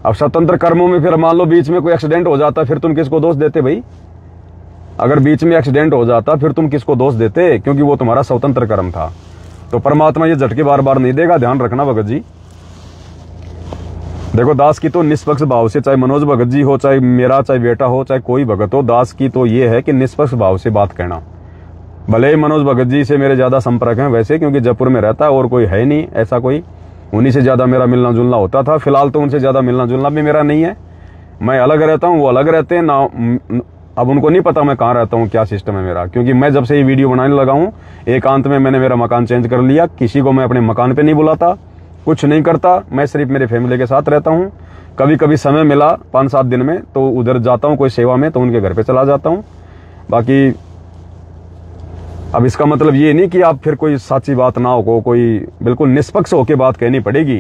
अब स्वतंत्र कर्मों में फिर मान लो बीच में कोई एक्सीडेंट हो जाता, फिर तुम किसको दोष देते भाई? अगर बीच में एक्सीडेंट हो जाता फिर तुम किसको दोष देते? क्योंकि वो तुम्हारा स्वतंत्र कर्म था। तो परमात्मा ये झटके बार बार नहीं देगा, ध्यान रखना भगत जी। देखो दास की तो निष्पक्ष भाव से, चाहे मनोज भगत जी हो, चाहे मेरा, चाहे बेटा हो, चाहे कोई भगत हो, दास की तो ये है कि निष्पक्ष भाव से बात कहना। भले ही मनोज भगत जी से मेरे ज्यादा संपर्क है वैसे, क्योंकि जयपुर में रहता है और कोई है नहीं ऐसा कोई, उन्हीं से ज्यादा मेरा मिलना जुलना होता था। फिलहाल तो उनसे ज्यादा मिलना जुलना भी मेरा नहीं है, मैं अलग रहता हूँ, वो अलग रहते हैं ना। अब उनको नहीं पता मैं कहाँ रहता हूँ, क्या सिस्टम है मेरा, क्योंकि मैं जब से ये वीडियो बनाने लगा हूँ एकांत में मैंने मेरा मकान चेंज कर लिया। किसी को मैं अपने मकान पे नहीं बुलाता, कुछ नहीं करता। मैं सिर्फ मेरे फैमिली के साथ रहता हूँ। कभी कभी समय मिला 5-7 दिन में तो उधर जाता हूँ कोई सेवा में, तो उनके घर पे चला जाता हूँ। बाकी अब इसका मतलब ये नहीं कि आप फिर कोई सच्ची बात ना हो, कोई बिल्कुल निष्पक्ष होकर बात कहनी पड़ेगी,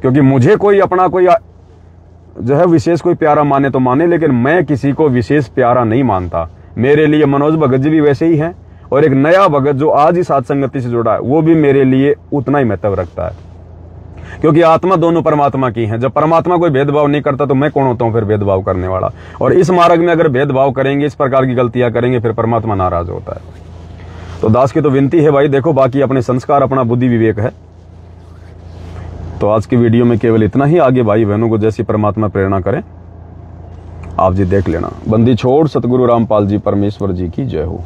क्योंकि मुझे कोई अपना कोई जो है विशेष कोई प्यारा माने तो माने, लेकिन मैं किसी को विशेष प्यारा नहीं मानता। मेरे लिए मनोज भगत जी भी वैसे ही हैं, और एक नया भगत जो आज ही साथ संगति से जुड़ा है वो भी मेरे लिए उतना ही महत्व रखता है, क्योंकि आत्मा दोनों परमात्मा की है। जब परमात्मा कोई भेदभाव नहीं करता तो मैं कौन होता हूं फिर भेदभाव करने वाला। और इस मार्ग में अगर भेदभाव करेंगे, इस प्रकार की गलतियां करेंगे, फिर परमात्मा नाराज होता है। तो दास की तो विनती है भाई, देखो बाकी अपने संस्कार, अपना बुद्धि विवेक है। तो आज की वीडियो में केवल इतना ही। आगे भाई बहनों को जैसी परमात्मा प्रेरणा करें आप जी देख लेना। बंदी छोड़ सतगुरु रामपाल जी परमेश्वर जी की जय हो।